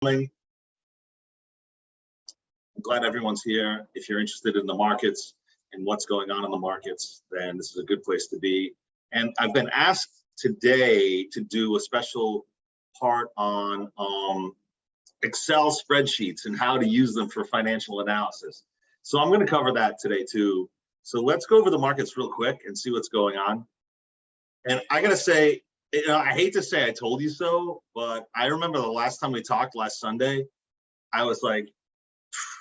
I'm glad everyone's here. If you're interested in the markets and what's going on in the markets, then this is a good place to be. And I've been asked today to do a special part on Excel spreadsheets and how to use them for financial analysis. So I'm going to cover that today too. So let's go over the markets real quick and see what's going on. And I got to say, I hate to say I told you so, but I remember the last time we talked last Sunday, I was like,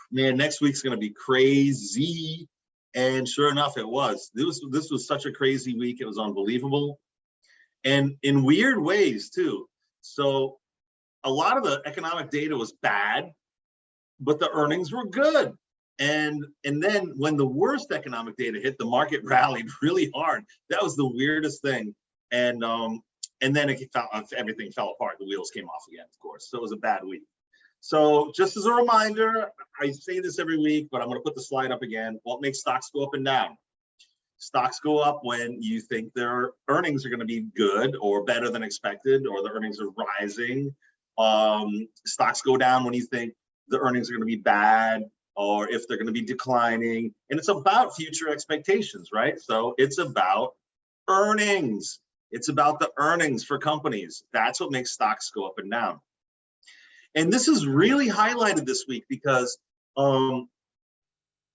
man, next week's going to be crazy. And sure enough, it was. This was such a crazy week. It was unbelievable. And in weird ways too. So a lot of the economic data was bad, but the earnings were good. And then when the worst economic data hit, the market rallied really hard. That was the weirdest thing. And then everything fell apart. The wheels came off again, of course. So it was a bad week. So just as a reminder, I say this every week, but I'm going to put the slide up again. What makes stocks go up and down? Stocks go up when you think their earnings are going to be good or better than expected, or the earnings are rising. Stocks go down when you think the earnings are going to be bad, or if they're going to be declining. And it's about future expectations, right? So it's about earnings. It's about the earnings for companies. That's what makes stocks go up and down. And this is really highlighted this week because all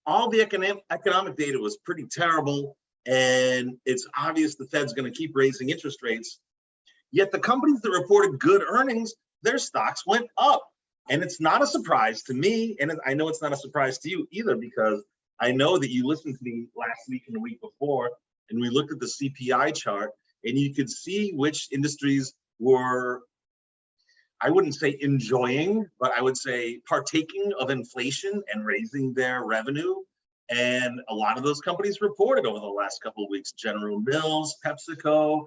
the economic data was pretty terrible, and it's obvious the Fed's going to keep raising interest rates. Yet the companies that reported good earnings, their stocks went up. And it's not a surprise to me, and I know it's not a surprise to you either, because I know that you listened to me last week and the week before, and we looked at the CPI chart, and you could see which industries were, I wouldn't say enjoying, but I would say partaking of inflation and raising their revenue. And a lot of those companies reported over the last couple of weeks: General Mills, PepsiCo.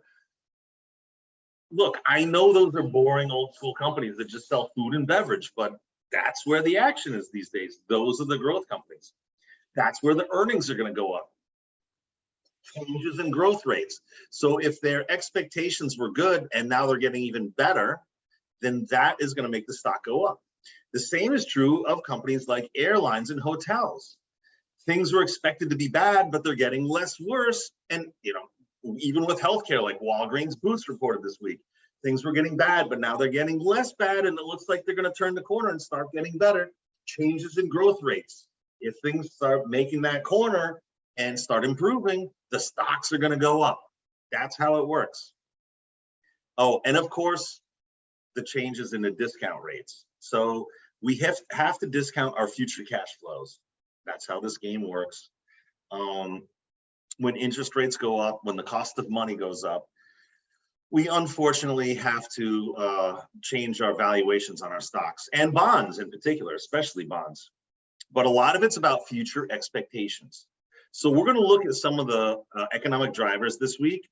Look, I know those are boring old school companies that just sell food and beverage, but that's where the action is these days. Those are the growth companies. That's where the earnings are going to go up. Changes in growth rates. So if their expectations were good and now they're getting even better, then that is going to make the stock go up. The same is true of companies like airlines and hotels. Things were expected to be bad, but they're getting less worse. And even with healthcare, like Walgreens Boots reported this week, things were getting bad, but now they're getting less bad, and it looks like they're going to turn the corner and start getting better. Changes in growth rates. If things start making that corner and start improving, the stocks are going to go up. That's how it works. Oh, and of course, the changes in the discount rates. So we have to discount our future cash flows. That's how this game works. When interest rates go up, when the cost of money goes up, we unfortunately have to change our valuations on our stocks and bonds in particular, especially bonds. But a lot of it's about future expectations. So we're going to look at some of the economic drivers this week,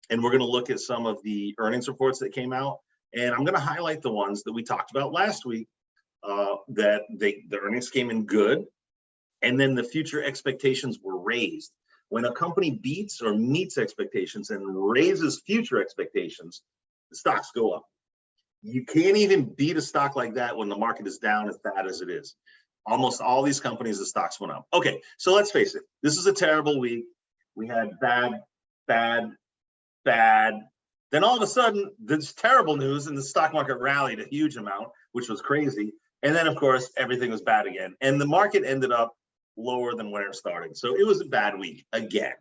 and we're going to look at some of the earnings reports that came out. And I'm going to highlight the ones that we talked about last week, that the earnings came in good, and then the future expectations were raised. When a company beats or meets expectations and raises future expectations, the stocks go up. You can't even beat a stock like that when the market is down as bad as it is. Almost all these companies, the stocks went up. Okay, so let's face it. This is a terrible week. We had bad, bad, bad. Then all of a sudden, this terrible news, and the stock market rallied a huge amount, which was crazy. And then, of course, everything was bad again. And the market ended up lower than where it started. So it was a bad week again.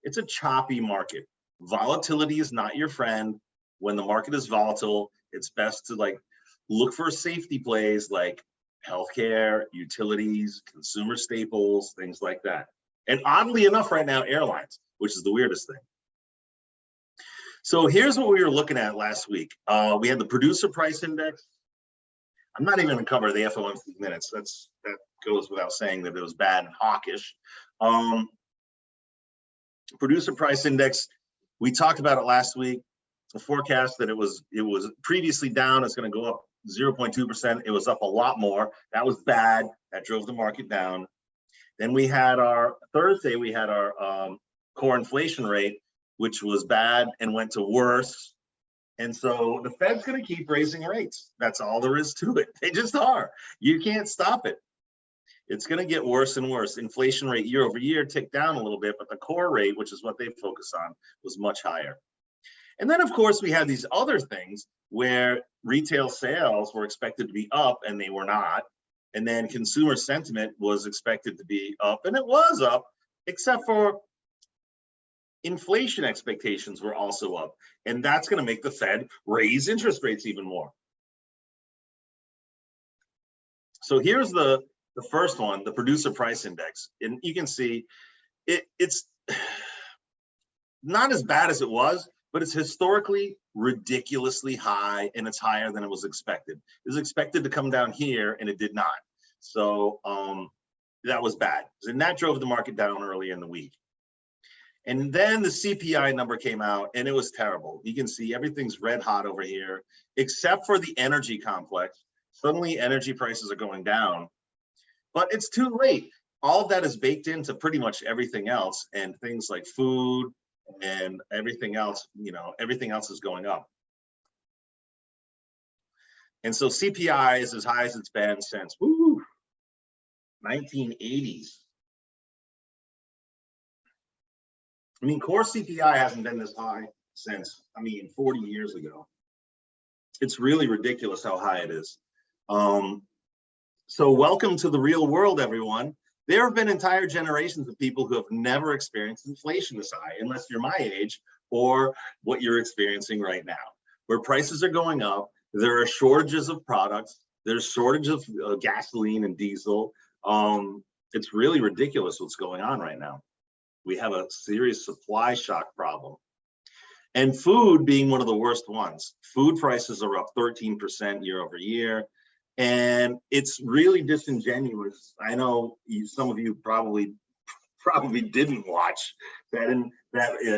It's a choppy market. Volatility is not your friend. When the market is volatile, it's best to look for safety plays like healthcare, utilities, consumer staples, things like that. And oddly enough, right now, airlines, which is the weirdest thing. So here's what we were looking at last week. We had the producer price index. I'm not even going to cover the FOMC minutes. That goes without saying that it was bad and hawkish. Producer price index, we talked about it last week. The forecast that it was previously down. It's going to go up 0.2%. It was up a lot more. That was bad. That drove the market down. Then we had our Thursday. We had our core inflation rate, which was bad and went to worse. And so the Fed's going to keep raising rates. That's all there is to it. They just are. You can't stop it. It's going to get worse and worse. Inflation rate year over year ticked down a little bit, but the core rate, which is what they focus on, was much higher. And then, of course, we had these other things where retail sales were expected to be up and they were not. And then consumer sentiment was expected to be up, and it was up, except for inflation expectations were also up. And that's going to make the Fed raise interest rates even more. So here's the first one, the producer price index. And you can see it's not as bad as it was, but it's historically ridiculously high, and it's higher than it was expected. It was expected to come down here, and it did not. So that was bad. And that drove the market down early in the week. And then the CPI number came out, and it was terrible. You can see everything's red hot over here, except for the energy complex. Suddenly energy prices are going down, but it's too late. All of that is baked into pretty much everything else, and things like food and everything else, everything else is going up. And so CPI is as high as it's been since 1980s. I mean, core CPI hasn't been this high since, 40 years ago. It's really ridiculous how high it is. So welcome to the real world, everyone. There have been entire generations of people who have never experienced inflation this high, unless you're my age or what you're experiencing right now, where prices are going up. There are shortages of products. There's shortage of gasoline and diesel. It's really ridiculous what's going on right now. We have a serious supply shock problem. And food being one of the worst ones. Food prices are up 13% year over year. And it's really disingenuous. I know some of you probably didn't watch that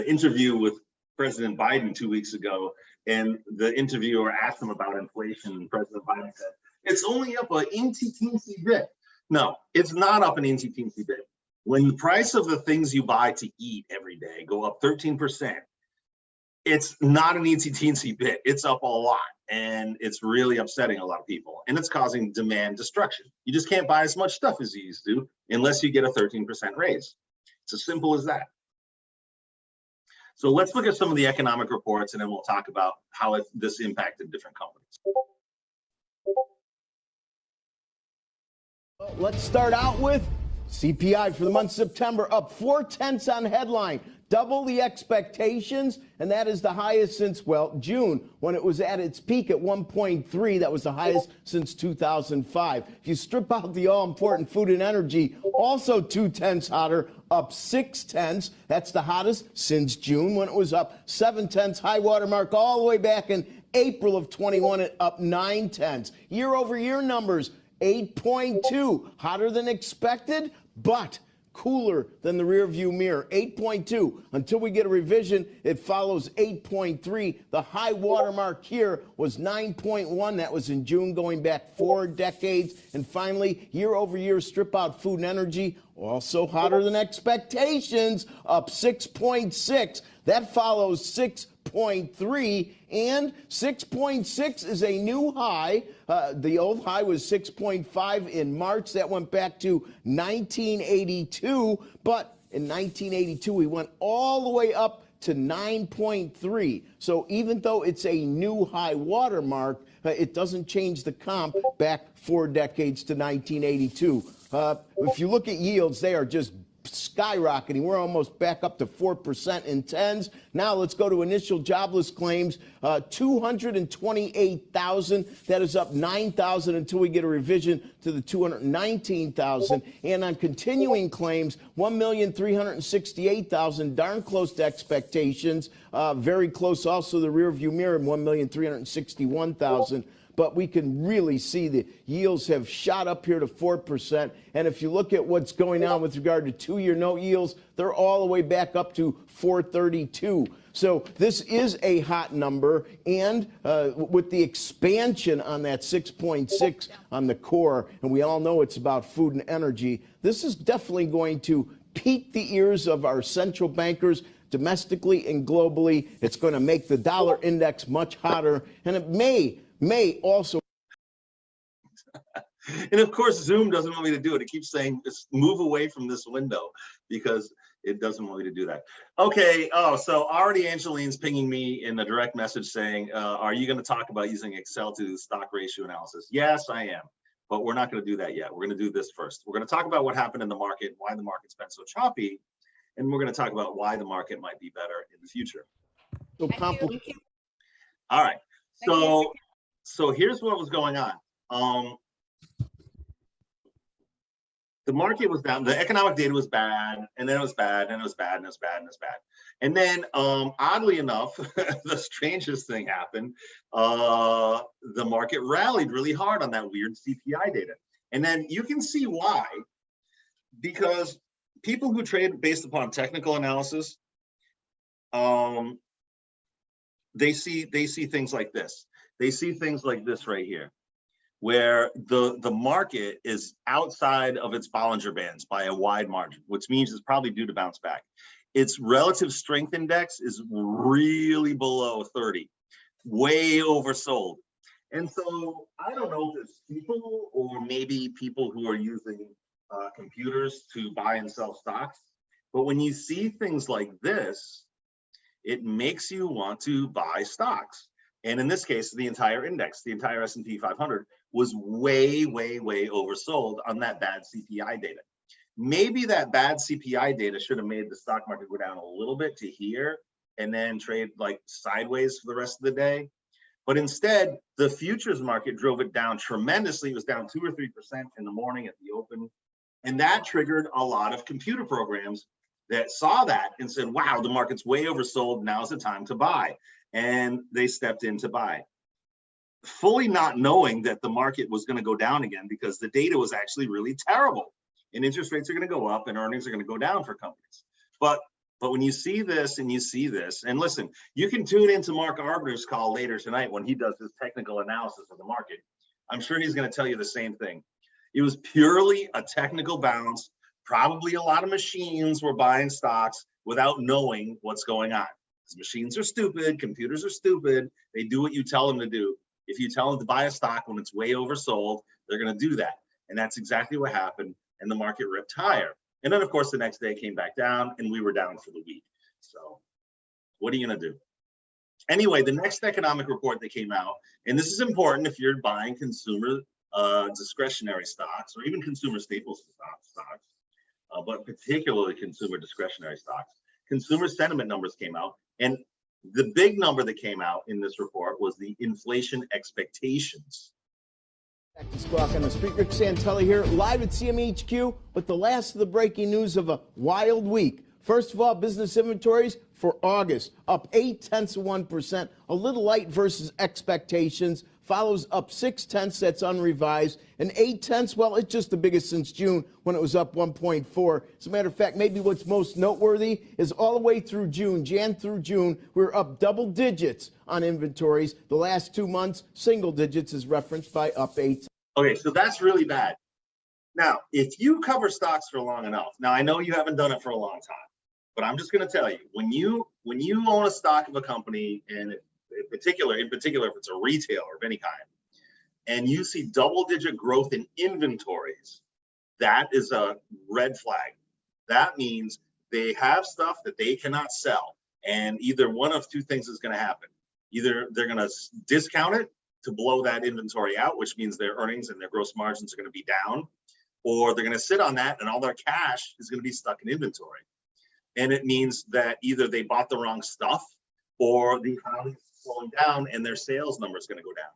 interview with President Biden 2 weeks ago. And the interviewer asked him about inflation, and President Biden said, it's only up an incy-teensy bit. No, it's not up an incy-teensy bit. When the price of the things you buy to eat every day go up 13%, it's not an incy-teensy bit. It's up a lot, and it's really upsetting a lot of people, and it's causing demand destruction. You just can't buy as much stuff as you used to unless you get a 13% raise. It's as simple as that. So let's look at some of the economic reports, and then we'll talk about how this impacted different companies. Let's start out with CPI for the month of September, up 0.4 on headline, double the expectations, and that is the highest since, June, when it was at its peak at 1.3. That was the highest since 2005. If you strip out the all-important food and energy, also 0.2 hotter, up 0.6. That's the hottest since June, when it was up 0.7, high water mark all the way back in April of 21, at up 0.9. Year-over-year numbers, 8.2, hotter than expected, but cooler than the rear view mirror. 8.2. Until we get a revision, it follows 8.3. The high water mark here was 9.1. That was in June, going back 4 decades. And finally, year over year, strip out food and energy, also hotter than expectations, up 6.6. That follows 6.3, and 6.6 is a new high. The old high was 6.5 in March. That went back to 1982, but in 1982 we went all the way up to 9.3. So even though it's a new high water mark, it doesn't change the comp back 4 decades to 1982. If you look at yields, they are just skyrocketing. We're almost back up to 4% in tens. Now let's go to initial jobless claims, 228,000. That is up 9,000 until we get a revision to the 219,000. And on continuing claims, 1,368,000, darn close to expectations. Very close also the rear view mirror, 1,361,000. But we can really see the yields have shot up here to 4%. And if you look at what's going on with regard to 2-year note yields, they're all the way back up to 4.32. So this is a hot number. And with the expansion on that 6.6 on the core, and we all know it's about food and energy, this is definitely going to pique the ears of our central bankers domestically and globally. It's going to make the dollar index much hotter, and it may also. And of course, Zoom doesn't want me to do it. It keeps saying, just move away from this window because it doesn't want me to do that. Okay. Oh, so already Angeline's pinging me in a direct message saying, are you going to talk about using Excel to do stock ratio analysis? Yes, I am. But we're not going to do that yet. We're going to do this first. We're going to talk about what happened in the market, why the market's been so choppy, and we're going to talk about why the market might be better in the future. So complicated. All right. So here's what was going on. The market was down. The economic data was bad, and then it was bad, and it was bad, and it was bad, and it was bad. And then, oddly enough, the strangest thing happened. The market rallied really hard on that weird CPI data. And then you can see why, because people who trade based upon technical analysis, they see things like this. They see things like this right here, where the market is outside of its Bollinger Bands by a wide margin, which means it's probably due to bounce back. Its relative strength index is really below 30, way oversold. And so I don't know if it's people or maybe people who are using computers to buy and sell stocks, but when you see things like this, it makes you want to buy stocks. And in this case, the entire index, the entire S&P 500 was way, way, way oversold on that bad CPI data. Maybe that bad CPI data should have made the stock market go down a little bit to here and then trade like sideways for the rest of the day. But instead, the futures market drove it down tremendously. It was down 2 or 3% in the morning at the open. And that triggered a lot of computer programs that saw that and said, wow, the market's way oversold. Now's the time to buy. And they stepped in to buy, fully not knowing that the market was going to go down again because the data was actually really terrible. And interest rates are going to go up and earnings are going to go down for companies. But when you see this and you see this, and listen, you can tune into Mark Arbiter's call later tonight when he does his technical analysis of the market. I'm sure he's going to tell you the same thing. It was purely a technical bounce. Probably a lot of machines were buying stocks without knowing what's going on. Because machines are stupid, computers are stupid. They do what you tell them to do. If you tell them to buy a stock when it's way oversold, they're going to do that. And that's exactly what happened. And the market ripped higher. And then, of course, the next day came back down and we were down for the week. So what are you going to do? Anyway, the next economic report that came out, and this is important if you're buying consumer discretionary stocks or even consumer staples stocks, but particularly consumer discretionary stocks. Consumer sentiment numbers came out, and the big number that came out in this report was the inflation expectations. Back to Squawk on the Street. Rick Santelli here, live at CMHQ with the last of the breaking news of a wild week. First of all, business inventories for August up 0.8%, a little light versus expectations. Follows up 0.6, that's unrevised, and 0.8, well, it's just the biggest since June when it was up 1.4. As a matter of fact, maybe what's most noteworthy is all the way through June, Jan through June, we're up double digits on inventories. The last 2 months, single digits is referenced by up 8. Okay, so that's really bad. Now, if you cover stocks for long enough, now I know you haven't done it for a long time, but I'm just going to tell you, when you own a stock of a company, and in particular, if it's a retailer of any kind, and you see double-digit growth in inventories, that is a red flag. That means they have stuff that they cannot sell, and either one of two things is going to happen. Either they're going to discount it to blow that inventory out, which means their earnings and their gross margins are going to be down, or they're going to sit on that and all their cash is going to be stuck in inventory. And it means that either they bought the wrong stuff or the economy is slowing down and their sales number is going to go down.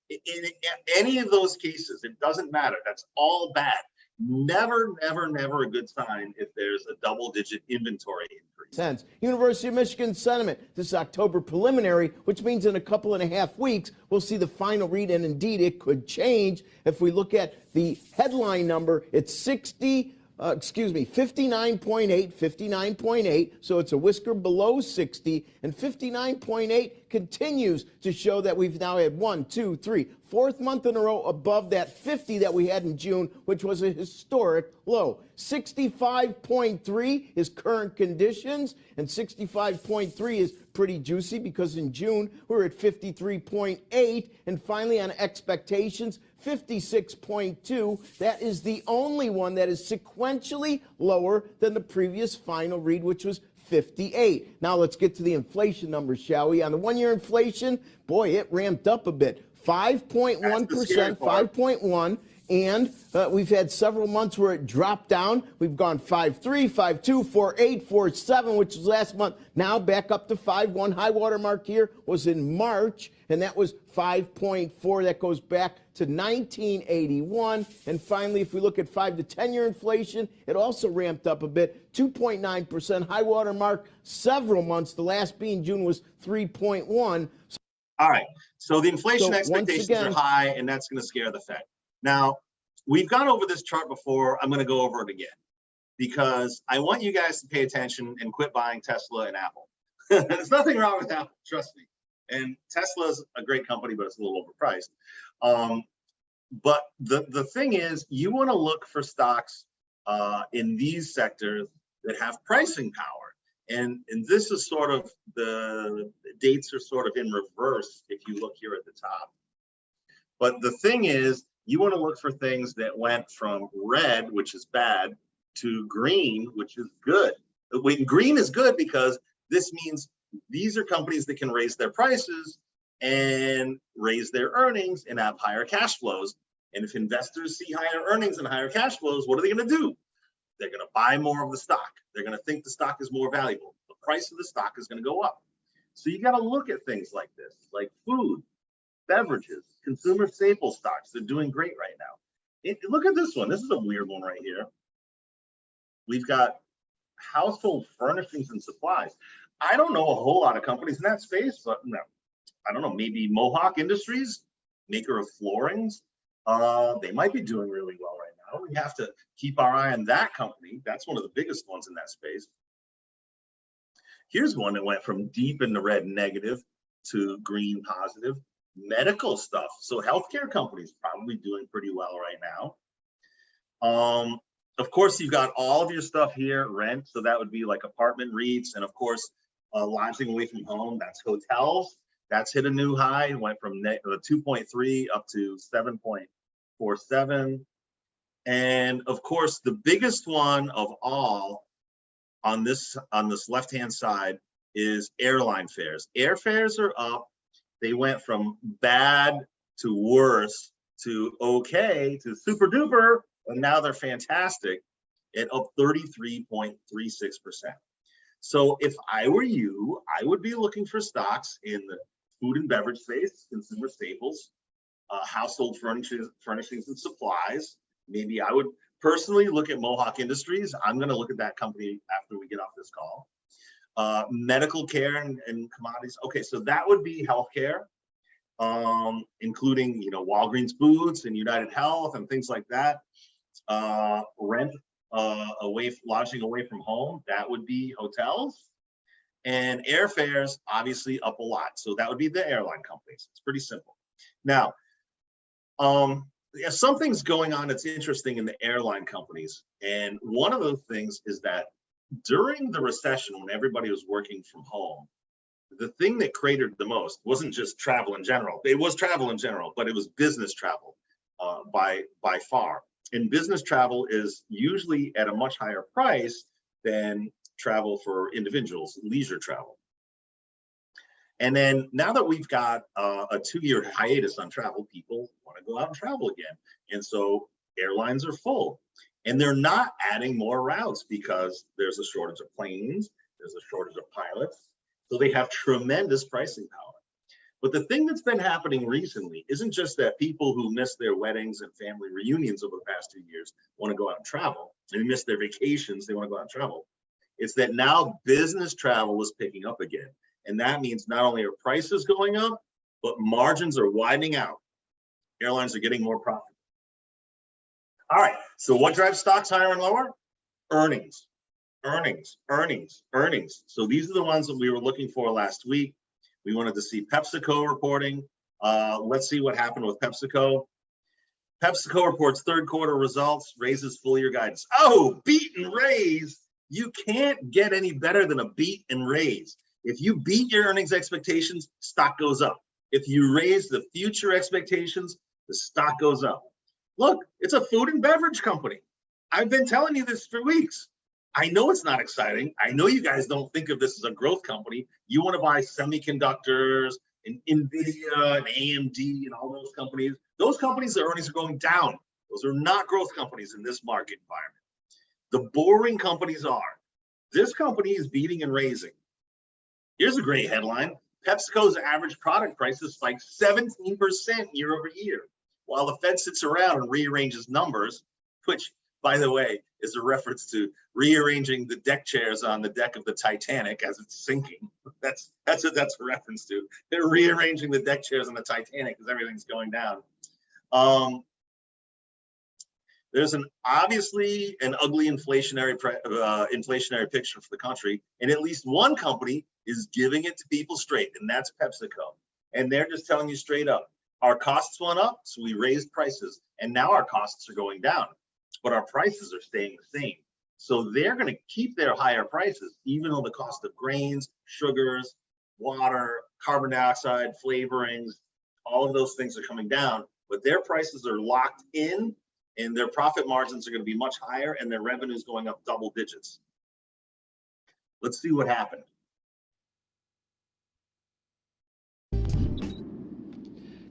In any of those cases, it doesn't matter. That's all bad. Never, never, never a good sign if there's a double-digit inventory increase. University of Michigan sentiment. This is October preliminary, which means in a couple and a half weeks, we'll see the final read, and indeed it could change. If we look at the headline number, it's 60 59.8, 59.8, so it's a whisker below 60, and 59.8 continues to show that we've now had 1, 2, 3, fourth month in a row above that 50 that we had in June, which was a historic low. 65.3 is current conditions, and 65.3 is pretty juicy because in June we were at 53.8, and finally on expectations, 56.2. That is the only one that is sequentially lower than the previous final read, which was 58. Now let's get to the inflation numbers, shall we? On the one-year inflation, boy, it ramped up a bit. 5.1%, 5.1, and we've had several months where it dropped down. We've gone 5.3, 5.2, 4.8, 4.7, which was last month. Now back up to 5.1. High water mark here was in March, and that was 5.4. That goes back to 1981. And finally, if we look at 5 to 10-year inflation, it also ramped up a bit, 2.9%. High water mark several months. The last being June was 3.1. All right, so the inflation expectations are high, and that's going to scare the Fed. Now, we've gone over this chart before. I'm going to go over it again because I want you guys to pay attention and quit buying Tesla and Apple. There's nothing wrong with Apple, trust me. And Tesla's a great company, but it's a little overpriced. But the thing is, you want to look for stocks in these sectors that have pricing power. And this is sort of the dates are sort of in reverse if you look here at the top. But the thing is, you want to look for things that went from red, which is bad, to green, which is good. Green is good because this means these are companies that can raise their prices and raise their earnings and have higher cash flows. And if investors see higher earnings and higher cash flows, what are they going to do? They're going to buy more of the stock. They're going to think the stock is more valuable. The price of the stock is going to go up. So you got to look at things like this, like food, beverages, consumer staple stocks. They're doing great right now. Look at this one. This is a weird one right here. We've got household furnishings and supplies. I don't know a whole lot of companies in that space, but no, I don't know, maybe Mohawk Industries, maker of floorings. They might be doing really well right now. We have to keep our eye on that company. That's one of the biggest ones in that space. Here's one that went from deep in the red negative to green positive. Medical stuff. So healthcare companies probably doing pretty well right now. Of course, you've got all of your stuff here, rent. So that would be like apartment REITs, and of course, lodging away from home. That's hotels. That's hit a new high. Went from 2.3 up to 7.47. And of course, the biggest one of all on this left-hand side is airline fares. Airfares are up. They went from bad to worse to okay to super duper, and now they're fantastic at up 33.36%. So if I were you, I would be looking for stocks in the food and beverage space, consumer staples, household furnishings and supplies. Maybe I would personally look at Mohawk Industries. I'm going to look at that company after we get off this call. Medical care and commodities. Okay, so that would be healthcare, including Walgreens Boots and United Health and things like that. Rent lodging away from home, that would be hotels. And airfares obviously up a lot, so that would be the airline companies. It's pretty simple. Now, something's going on that's interesting in the airline companies, and one of those things is that during the recession, when everybody was working from home, the thing that cratered the most wasn't just travel in general. It was travel in general, but it was business travel by far. And business travel is usually at a much higher price than travel for individuals, leisure travel. And then now that we've got a 2-year hiatus on travel, people want to go out and travel again. And so airlines are full. And they're not adding more routes because there's a shortage of planes, there's a shortage of pilots. So they have tremendous pricing power. But the thing that's been happening recently isn't just that people who miss their weddings and family reunions over the past 2 years want to go out and travel, and miss their vacations, they want to go out and travel. It's that now business travel is picking up again. And that means not only are prices going up, but margins are widening out. Airlines are getting more profit. All right, so what drives stocks higher and lower? earnings, earnings. So these are the ones that we were looking for last week. We wanted to see PepsiCo reporting. Let's see what happened with PepsiCo. PepsiCo reports third quarter results, raises full year guidance. Oh, beat and raise. You can't get any better than a beat and raise. If you beat your earnings expectations, stock goes up. If you raise the future expectations, the stock goes up. Look, it's a food and beverage company. I've been telling you this for weeks. I know it's not exciting. I know you guys don't think of this as a growth company. You want to buy semiconductors and NVIDIA and AMD and all those companies. Those companies, their earnings are going down. Those are not growth companies in this market environment. The boring companies are. This company is beating and raising. Here's a great headline. PepsiCo's average product prices spiked 17% year over year, while the Fed sits around and rearranges numbers, which, by the way, is a reference to rearranging the deck chairs on the deck of the Titanic as it's sinking. That's what that's a reference to. They're rearranging the deck chairs on the Titanic as everything's going down. There's obviously an ugly inflationary picture for the country, and at least one company is giving it to people straight, and that's PepsiCo. And they're just telling you straight up, our costs went up, so we raised prices, and now our costs are going down, but our prices are staying the same. So they're going to keep their higher prices, even though the cost of grains, sugars, water, carbon dioxide, flavorings, all of those things are coming down, but their prices are locked in, and their profit margins are going to be much higher, and their revenue is going up double digits. Let's see what happened.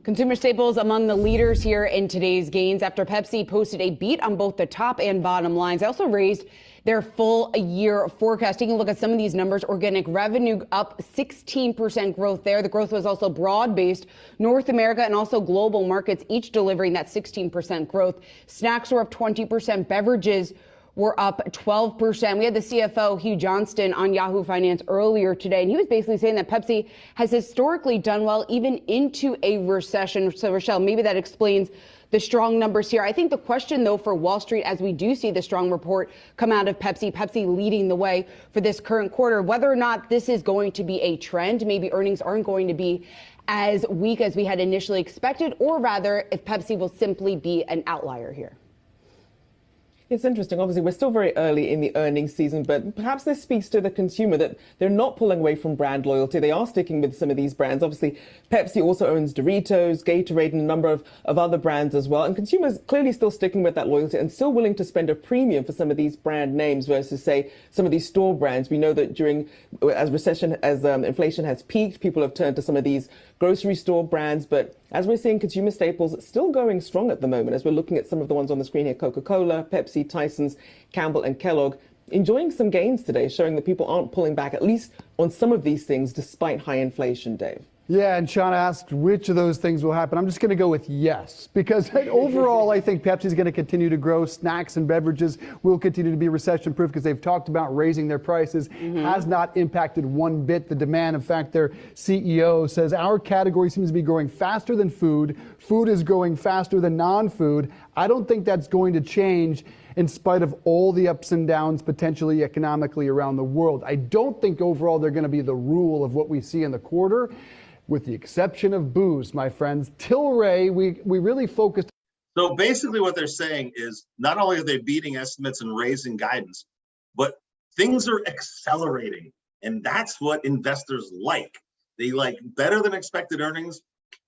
Consumer staples among the leaders here in today's gains after Pepsi posted a beat on both the top and bottom lines. They also raised their full year forecast. Taking a look at some of these numbers, organic revenue up 16% growth there. The growth was also broad-based. North America and also global markets each delivering that 16% growth. Snacks were up 20%. Beverages were up 12%. We had the CFO, Hugh Johnston, on Yahoo Finance earlier today, and he was basically saying that Pepsi has historically done well even into a recession. So, Rochelle, maybe that explains the strong numbers here. I think the question, though, for Wall Street, as we do see the strong report come out of Pepsi leading the way for this current quarter, whether or not this is going to be a trend, maybe earnings aren't going to be as weak as we had initially expected, or rather, if Pepsi will simply be an outlier here. It's interesting. Obviously, we're still very early in the earnings season, but perhaps this speaks to the consumer that they're not pulling away from brand loyalty. They are sticking with some of these brands. Obviously, Pepsi also owns Doritos, Gatorade, and a number of other brands as well. And consumers clearly still sticking with that loyalty and still willing to spend a premium for some of these brand names versus, say, some of these store brands. We know that as inflation has peaked, people have turned to some of these grocery store brands. But as we're seeing consumer staples still going strong at the moment, as we're looking at some of the ones on the screen here, Coca-Cola, Pepsi, Tyson's, Campbell and Kellogg, enjoying some gains today, showing that people aren't pulling back, at least on some of these things, despite high inflation, Dave. Yeah, and Sean asked which of those things will happen. I'm just going to go with yes, because overall, I think Pepsi is going to continue to grow. Snacks and beverages will continue to be recession-proof because they've talked about raising their prices. Has not impacted one bit the demand. In fact, their CEO says our category seems to be growing faster than food. Food is growing faster than non-food. I don't think that's going to change in spite of all the ups and downs potentially economically around the world. I don't think overall they're going to be the rule of what we see in the quarter. With the exception of booze, my friends. Tilray, we really focused. So basically what they're saying is not only are they beating estimates and raising guidance, but things are accelerating. And that's what investors like. They like better than expected earnings,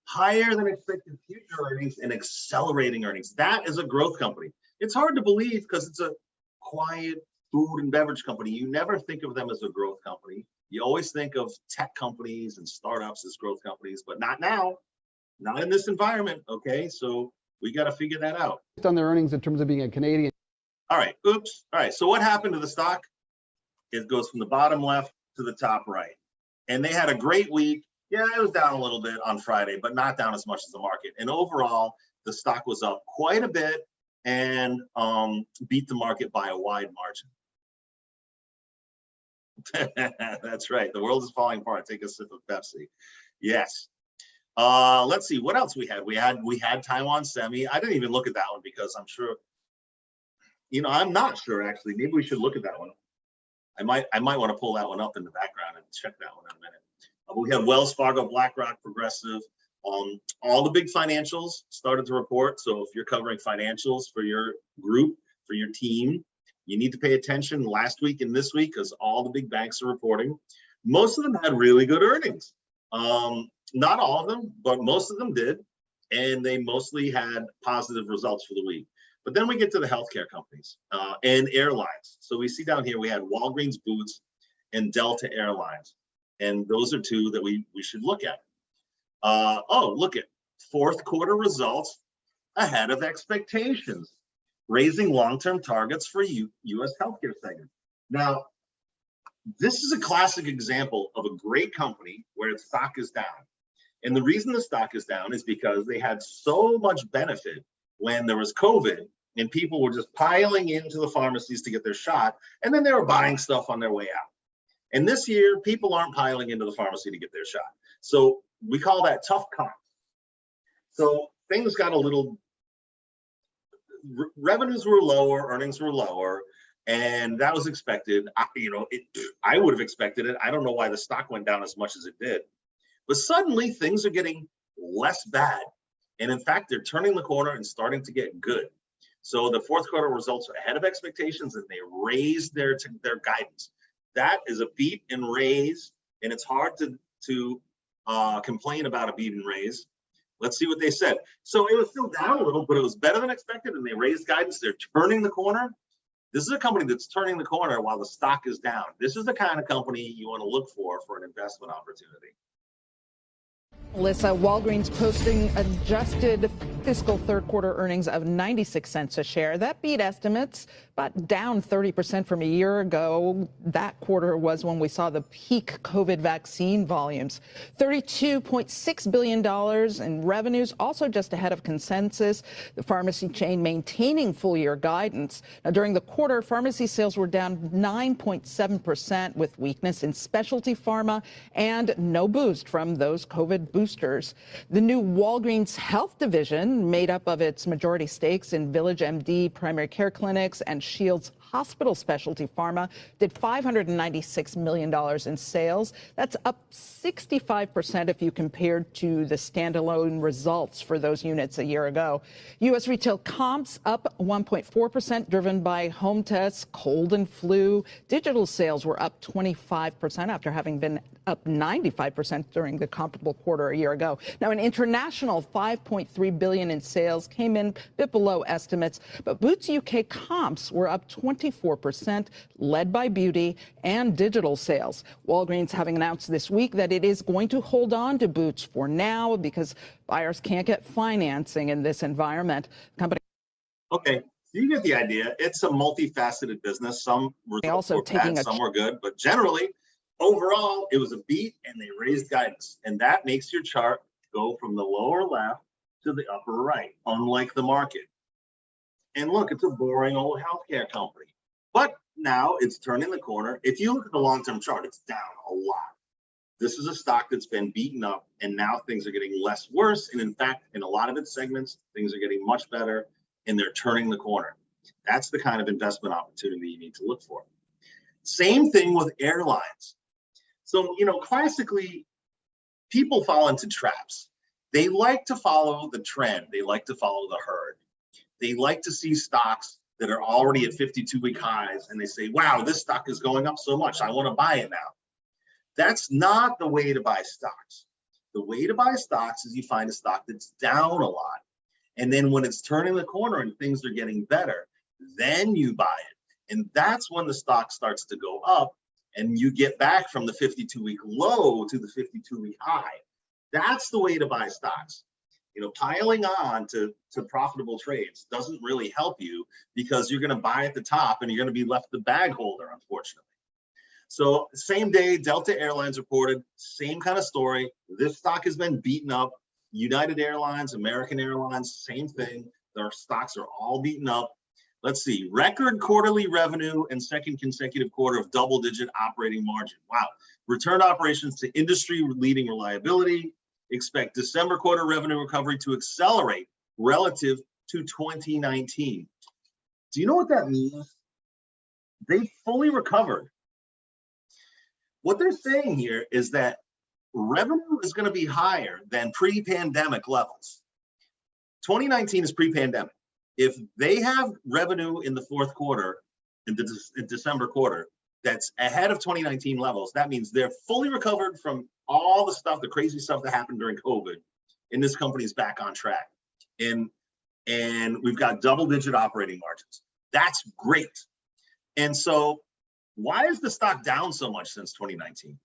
higher than expected future earnings, and accelerating earnings. That is a growth company. It's hard to believe because it's a quiet food and beverage company. You never think of them as a growth company. You always think of tech companies and startups as growth companies, but not now, not in this environment. Okay, so we got to figure that out. On their earnings in terms of being a Canadian. All right, oops. All right, so what happened to the stock? It goes from the bottom left to the top right. And they had a great week. Yeah, it was down a little bit on Friday, but not down as much as the market. And overall, the stock was up quite a bit and beat the market by a wide margin. That's right. The world is falling apart. Take a sip of Pepsi. Yes. Let's see what else we had. We had Taiwan Semi. I didn't even look at that one because I'm sure I'm not sure actually. Maybe we should look at that one. I might want to pull that one up in the background and check that one in a minute. We have Wells Fargo, BlackRock, Progressive. All the big financials started to report. So if you're covering financials for your group, for your team, you need to pay attention last week and this week because all the big banks are reporting. Most of them had really good earnings. Not all of them, but most of them did. And they mostly had positive results for the week. But then we get to the healthcare companies and airlines. So we see down here, we had Walgreens Boots and Delta Airlines. And those are two that we should look at. Look at fourth quarter results ahead of expectations, raising long-term targets for U.S. healthcare segment. Now, this is a classic example of a great company where its stock is down. And the reason the stock is down is because they had so much benefit when there was COVID and people were just piling into the pharmacies to get their shot, and then they were buying stuff on their way out. And this year, people aren't piling into the pharmacy to get their shot. So we call that tough comps. So things got a little, revenues were lower, earnings were lower, and that was expected. I would have expected it. I don't know why the stock went down as much as it did. But suddenly things are getting less bad. And in fact, they're turning the corner and starting to get good. So the fourth quarter results are ahead of expectations and they raised their guidance. That is a beat and raise, and it's hard to complain about a beat and raise. Let's see what they said. So it was still down a little, but it was better than expected, and they raised guidance. They're turning the corner. This is a company that's turning the corner while the stock is down. This is the kind of company you want to look for an investment opportunity. Alyssa, Walgreens posting adjusted fiscal third quarter earnings of 96 cents a share. That beat estimates, but down 30% from a year ago. That quarter was when we saw the peak COVID vaccine volumes. $32.6 billion in revenues, also just ahead of consensus. The pharmacy chain maintaining full year guidance. Now, during the quarter, pharmacy sales were down 9.7% with weakness in specialty pharma and no boost from those COVID boosters. The new Walgreens Health division, made up of its majority stakes in Village MD primary care clinics and Shields Hospital Specialty Pharma, did $596 million in sales. That's up 65% if you compared to the standalone results for those units a year ago. U.S. retail comps up 1.4%, driven by home tests, cold and flu. Digital sales were up 25% after having been up 95% during the comparable quarter a year ago. Now, in international, $5.3 billion in sales came in a bit below estimates, but Boots UK comps were up 24%, led by beauty and digital sales. Walgreens having announced this week that it is going to hold on to Boots for now because buyers can't get financing in this environment. Company. Okay, you get the idea. It's a multifaceted business. Some results were bad, some were good, but generally, overall, it was a beat and they raised guidance. And that makes your chart go from the lower left to the upper right, unlike the market. And look, it's a boring old healthcare company. But now it's turning the corner. If you look at the long-term chart, it's down a lot. This is a stock that's been beaten up, and now things are getting less worse. And in fact, in a lot of its segments, things are getting much better, and they're turning the corner. That's the kind of investment opportunity you need to look for. Same thing with airlines. So, classically, people fall into traps. They like to follow the trend. They like to follow the herd. They like to see stocks that are already at 52-week highs, and they say, wow, this stock is going up so much, I want to buy it now. That's not the way to buy stocks. The way to buy stocks is you find a stock that's down a lot. And then when it's turning the corner and things are getting better, then you buy it. And that's when the stock starts to go up and you get back from the 52-week low to the 52-week high. That's the way to buy stocks. Piling on to profitable trades doesn't really help you because you're going to buy at the top and you're going to be left the bag holder, unfortunately. So same day, Delta Airlines reported, same kind of story. This stock has been beaten up. United Airlines, American Airlines, same thing. Their stocks are all beaten up. Let's see, record quarterly revenue and second consecutive quarter of double-digit operating margin. Wow. Return operations to industry-leading reliability. Expect December quarter revenue recovery to accelerate relative to 2019. Do you know what that means? They fully recovered. What they're saying here is that revenue is going to be higher than pre-pandemic levels. 2019 is pre-pandemic. If they have revenue in the fourth quarter, in the December quarter, that's ahead of 2019 levels, that means they're fully recovered from all the stuff, the crazy stuff that happened during COVID, and this company is back on track. And we've got double-digit operating margins. That's great. And so why is the stock down so much since 2019?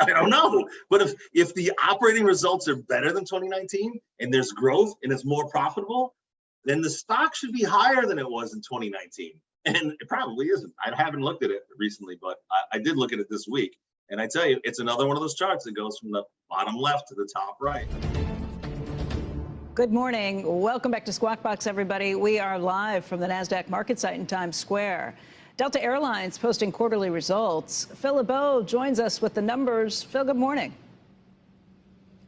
I don't know. But if the operating results are better than 2019 and there's growth and it's more profitable, then the stock should be higher than it was in 2019. And it probably isn't. I haven't looked at it recently, but I did look at it this week. And I tell you, it's another one of those charts that goes from the bottom left to the top right. Good morning. Welcome back to Squawk Box, everybody. We are live from the NASDAQ market site in Times Square. Delta Airlines posting quarterly results. Phil LeBeau joins us with the numbers. Phil, good morning.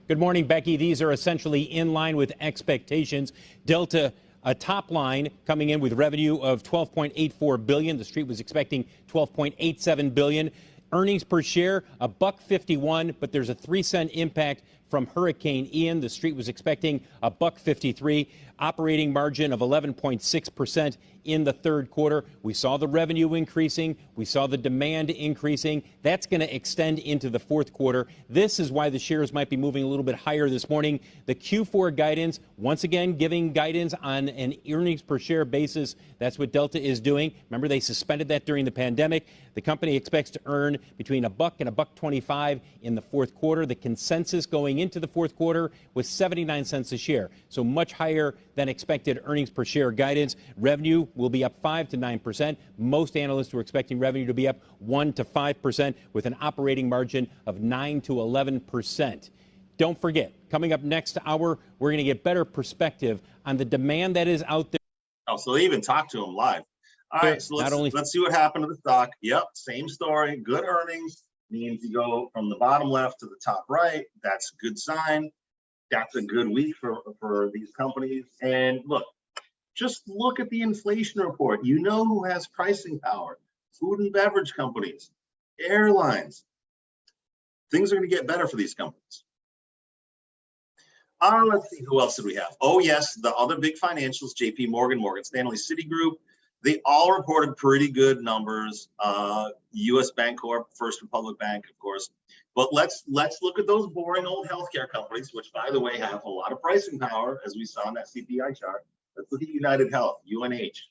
Good morning, Becky. These are essentially in line with expectations. Delta, a top line coming in with revenue of $12.84 billion. The street was expecting $12.87 billion. Earnings per share, $1.51, but there's a 3-cent impact from Hurricane Ian. The street was expecting $1.53. Operating margin of 11.6% in the third quarter. We saw the revenue increasing. We saw the demand increasing. That's going to extend into the fourth quarter. This is why the shares might be moving a little bit higher this morning. The Q4 guidance, once again, giving guidance on an earnings per share basis. That's what Delta is doing. Remember, they suspended that during the pandemic. The company expects to earn between $1 and $1.25 in the fourth quarter. The consensus going into the fourth quarter was 79 cents a share, so much higher than expected earnings per share guidance. Revenue will be up 5 to 9%. Most analysts were expecting revenue to be up 1 to 5% with an operating margin of 9 to 11%. Don't forget, coming up next hour, we're going to get better perspective on the demand that is out there. Oh, so they even talked to him live. All right, so let's see what happened to the stock. Yep, same story. Good earnings means you go from the bottom left to the top right. That's a good sign. That's a good week for these companies. And look, just look at the inflation report. You know who has pricing power? Food and beverage companies, airlines. Things are going to get better for these companies. Let's see, who else did we have? Oh, yes, the other big financials, JP Morgan, Morgan Stanley, Citigroup. They all reported pretty good numbers. US Bancorp, First Republic Bank, of course. But let's look at those boring old healthcare companies, which, by the way, have a lot of pricing power, as we saw in that CPI chart. Let's look at United Health, UNH.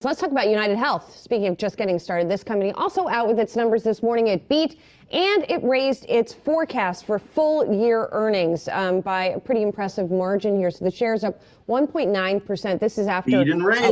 So let's talk about United Health. Speaking of just getting started, this company also out with its numbers this morning. It beat and it raised its forecast for full year earnings by a pretty impressive margin here. So the share's up 1.9%. This is after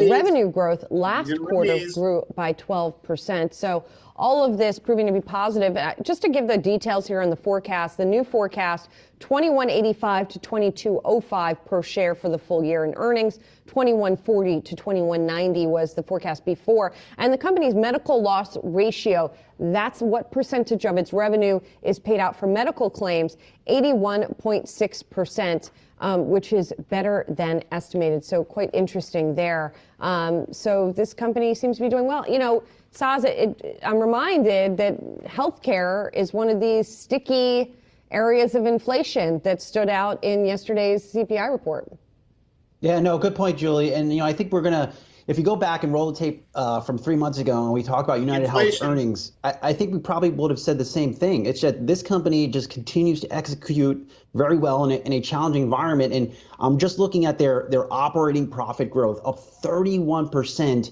revenue growth last quarter grew by 12%. So all of this proving to be positive. Just to give the details here on the forecast, the new forecast, $21.85 to $22.05 per share for the full year in earnings. $21.40 to $21.90 was the forecast before. And the company's medical loss ratio, that's what percentage of its revenue is paid out for medical claims, 81.6%. Which is better than estimated. So quite interesting there. So this company seems to be doing well. You know, Saz, I'm reminded that healthcare is one of these sticky areas of inflation that stood out in yesterday's CPI report. Yeah, no, good point, Julie. And, you know, I think we're going to, if you go back and roll the tape from 3 months ago and we talk about United Health's earnings, I think we probably would have said the same thing. It's that this company just continues to execute very well in a challenging environment. And I'm just looking at their operating profit growth up 31%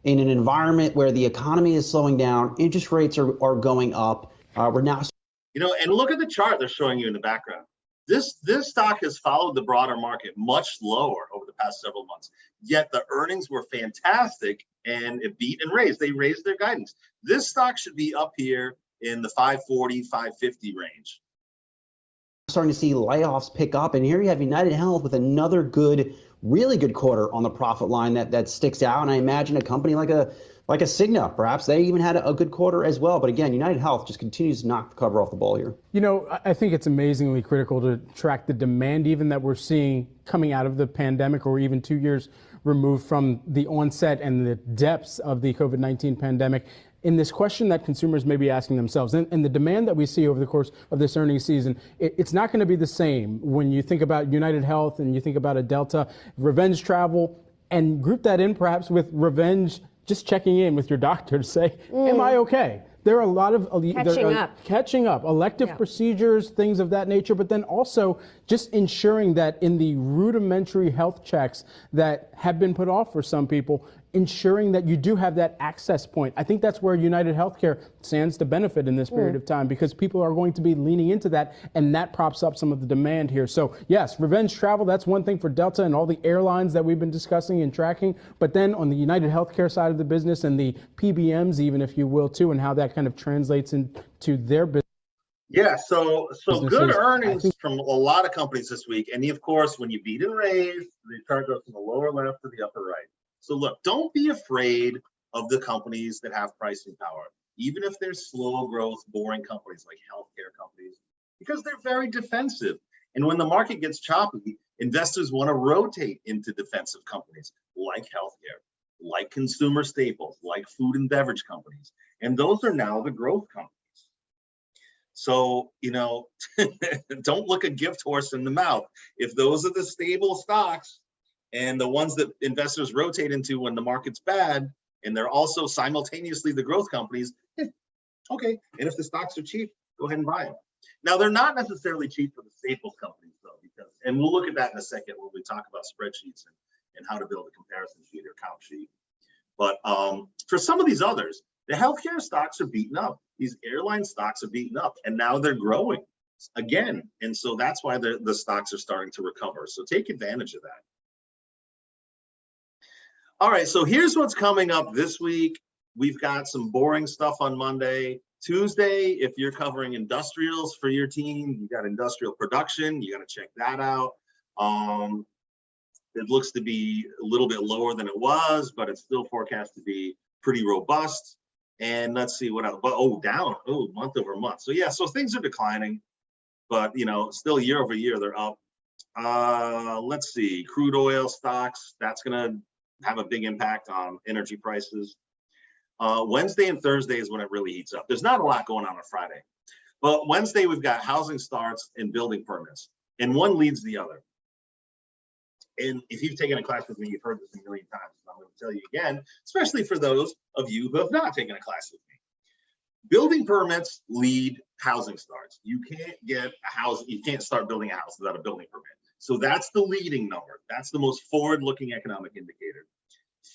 in an environment where the economy is slowing down, interest rates are going up. We're now, you know, and look at the chart they're showing you in the background. This stock has followed the broader market much lower over the past several months, yet the earnings were fantastic and it beat and raised. They raised their guidance. This stock should be up here in the 540, 550 range. Starting to see layoffs pick up, and here you have United Health with another really good quarter on the profit line that sticks out. And I imagine a company like a like a Cigna, perhaps they even had a good quarter as well. But again, United Health just continues to knock the cover off the ball here. You know, I think it's amazingly critical to track the demand even that we're seeing coming out of the pandemic, or even 2 years removed from the onset and the depths of the COVID-19 pandemic, in this question that consumers may be asking themselves. And the demand that we see over the course of this earnings season, it's not going to be the same when you think about United Health and you think about a Delta, revenge travel, and group that in perhaps with revenge, just checking in with your doctor to say, am I okay? There are a lot of catching up, elective procedures, things of that nature, but then also just ensuring that in the rudimentary health checks that have been put off for some people, ensuring that you do have that access point. I think that's where United Healthcare stands to benefit in this period of time, because people are going to be leaning into that, and that props up some of the demand here. So yes, revenge travel, that's one thing for Delta and all the airlines that we've been discussing and tracking, but then on the United Healthcare side of the business and the PBMs, even if you will too, and how that kind of translates into their business. Yeah, so good earnings from a lot of companies this week. And of course, when you beat and raise, the chart goes from the lower left to the upper right. So look, don't be afraid of the companies that have pricing power, even if they're slow growth, boring companies like healthcare companies, because they're very defensive. And when the market gets choppy, investors want to rotate into defensive companies like healthcare, like consumer staples, like food and beverage companies. And those are now the growth companies. So, you know, don't look a gift horse in the mouth. If those are the stable stocks, and the ones that investors rotate into when the market's bad, and they're also simultaneously the growth companies, okay. And if the stocks are cheap, go ahead and buy them. Now, they're not necessarily cheap for the staples companies, though, because, and we'll look at that in a second when we talk about spreadsheets and how to build a comparison sheet or count sheet. But for some of these others, the healthcare stocks are beaten up. These airline stocks are beaten up, and now they're growing again. And so that's why the stocks are starting to recover. So take advantage of that. All right, so here's what's coming up this week. We've got some boring stuff on Monday. Tuesday, if you're covering industrials for your team, you got industrial production, you got to check that out. It looks to be a little bit lower than it was, but it's still forecast to be pretty robust. And let's see what else. But down, month over month. So yeah, so things are declining, but you know, still year over year they're up. Let's see, crude oil stocks, that's gonna have a big impact on energy prices. Wednesday and Thursday is when it really heats up. There's not a lot going on Friday, but Wednesday we've got housing starts and building permits, and one leads the other. And if you've taken a class with me, you've heard this a million times. I'm going to tell you again, especially for those of you who have not taken a class with me. Building permits lead housing starts. You can't get a house, you can't start building a house without a building permit. So that's the leading number. That's the most forward-looking economic indicator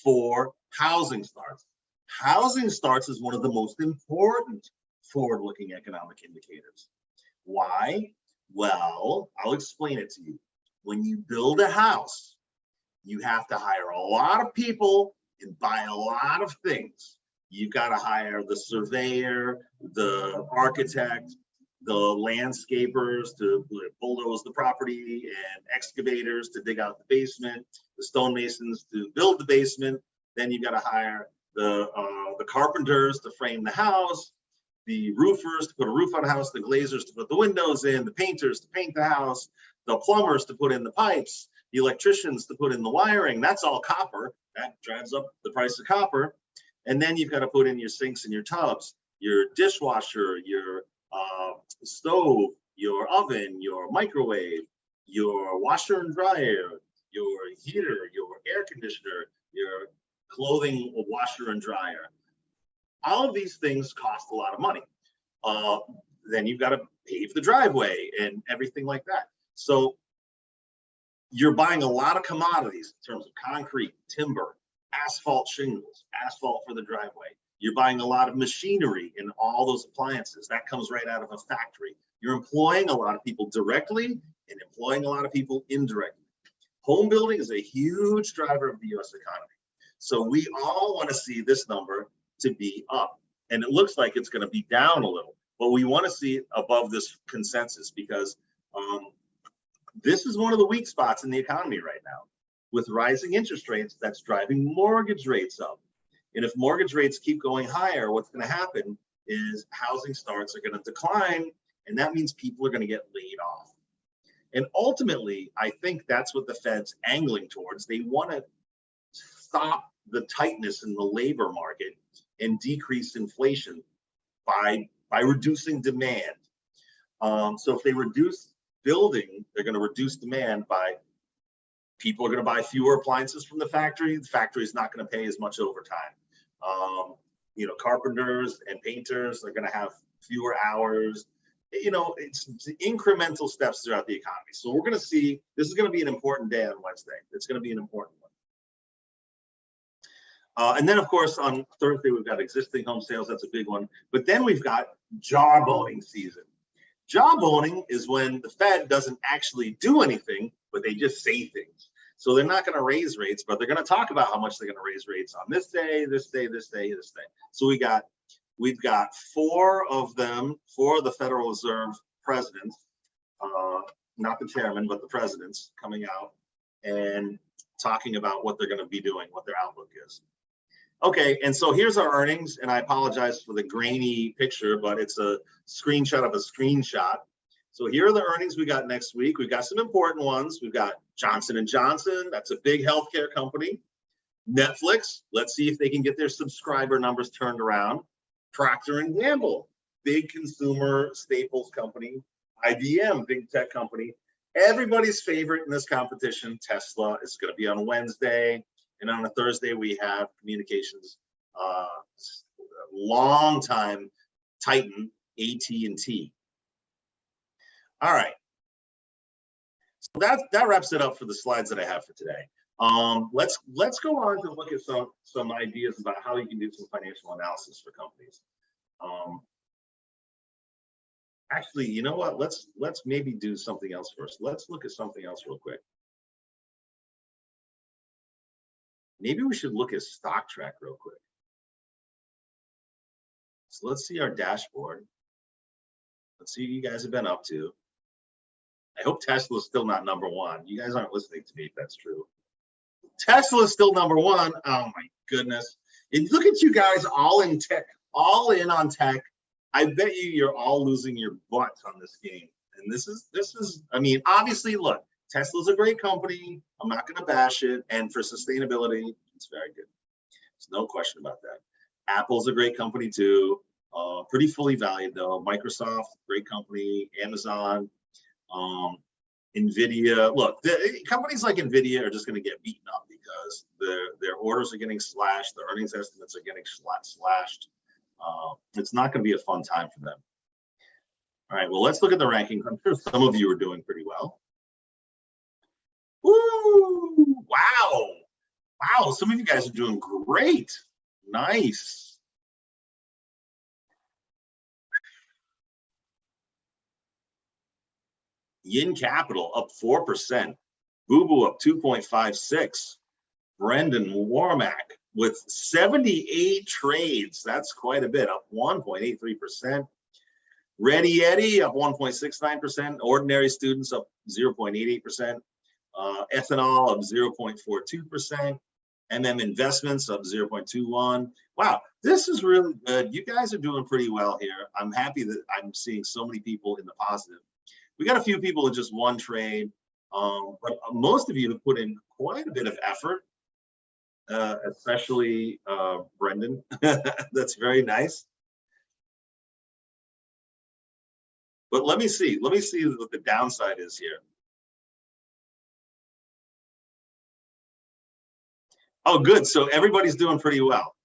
for housing starts. Housing starts is one of the most important forward-looking economic indicators. Why? Well, I'll explain it to you. When you build a house, you have to hire a lot of people and buy a lot of things. You've got to hire the surveyor, the architect, the landscapers to bulldoze the property, and excavators to dig out the basement, the stonemasons to build the basement. Then you've got to hire the carpenters to frame the house, the roofers to put a roof on a house, the glazers to put the windows in, the painters to paint the house, the plumbers to put in the pipes, the electricians to put in the wiring. That's all copper. That drives up the price of copper. And then you've got to put in your sinks and your tubs, your dishwasher, your stove, your oven, your microwave, your washer and dryer, your heater, your air conditioner, your clothing washer and dryer. All of these things cost a lot of money. Then you've got to pave the driveway and everything like that. So you're buying a lot of commodities in terms of concrete, timber, asphalt shingles, asphalt for the driveway. You're buying a lot of machinery and all those appliances. That comes right out of a factory. You're employing a lot of people directly and employing a lot of people indirectly. Home building is a huge driver of the US economy. So we all want to see this number to be up. And it looks like it's going to be down a little, but we want to see it above this consensus because this is one of the weak spots in the economy right now. With rising interest rates, that's driving mortgage rates up. And if mortgage rates keep going higher, what's going to happen is housing starts are going to decline, and that means people are going to get laid off. And ultimately, I think that's what the Fed's angling towards. They want to stop the tightness in the labor market and decrease inflation by reducing demand. So if they reduce building, they're going to reduce demand by people are going to buy fewer appliances from the factory. The factory is not going to pay as much overtime. You know, carpenters and painters are going to have fewer hours. You know, it's incremental steps throughout the economy. So we're going to see, this is going to be an important day on Wednesday. It's going to be an important one. And then, of course, on Thursday, we've got existing home sales. That's a big one. But then we've got job owning season. Job owning is when the Fed doesn't actually do anything, but they just say things. So they're not going to raise rates, but they're going to talk about how much they're going to raise rates on this day, this day, this day, this day. So we've got four of them, four of the Federal Reserve presidents, not the chairman, but the presidents coming out and talking about what they're going to be doing, what their outlook is. Okay, and so here's our earnings, and I apologize for the grainy picture, but it's a screenshot of a screenshot. So here are the earnings we got next week. We've got some important ones. We've got Johnson & Johnson, that's a big healthcare company. Netflix, let's see if they can get their subscriber numbers turned around. Procter & Gamble, big consumer staples company. IBM, big tech company. Everybody's favorite in this competition, Tesla, is going to be on Wednesday. And on a Thursday, we have communications, long time titan, AT&T. All right. So that wraps it up for the slides that I have for today. Let's go on to look at some ideas about how you can do some financial analysis for companies. Actually, you know what? Let's maybe do something else first. Let's look at something else real quick. Maybe we should look at Stock Track real quick. So let's see our dashboard. Let's see what you guys have been up to. I hope Tesla's still not number one. You guys aren't listening to me if that's true. Tesla's still number one. Oh my goodness. And look at you guys all in tech, all in on tech. I bet you're all losing your butts on this game. And this is, I mean, obviously, look, Tesla's a great company. I'm not going to bash it. And for sustainability, it's very good. There's no question about that. Apple's a great company too. Pretty fully valued though. Microsoft, great company. Amazon, NVIDIA. Look, companies like NVIDIA are just going to get beaten up because their orders are getting slashed. Their earnings estimates are getting slashed. It's not going to be a fun time for them. All right, well, let's look at the rankings. I'm sure some of you are doing pretty well. Woo! Wow. Wow, some of you guys are doing great. Nice. Yin Capital up 4%. Boo Boo up 2.56. Brendan Warmack with 78 trades. That's quite a bit, up 1.83%. Ready Eddie up 1.69%. Ordinary Students up 0.88%. Ethanol up 0.42%. MM Investments up 0.21. Wow, this is really good. You guys are doing pretty well here. I'm happy that I'm seeing so many people in the positive. We got a few people with just one trade, but most of you have put in quite a bit of effort, especially Brendan. That's very nice. But let me see what the downside is here. Oh, good. So everybody's doing pretty well.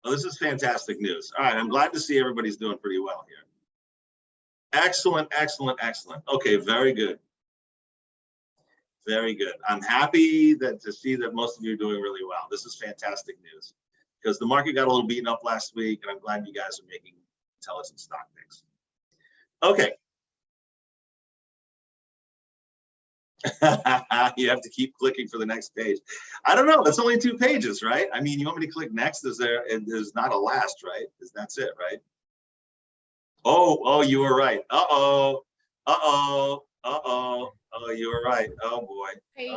Oh, this is fantastic news. All right, I'm glad to see everybody's doing pretty well here. Excellent, excellent, excellent. Okay, very good. Very good. I'm happy to see that most of you are doing really well. This is fantastic news because the market got a little beaten up last week, and I'm glad you guys are making intelligent stock picks. Okay. You have to keep clicking for the next page. I don't know. That's only 2 pages, right? I mean, you want me to click next? There's not a last, right? That's it, right? Oh, you were right. Uh-oh. Uh-oh. Oh, you were right. Oh, boy. Hey,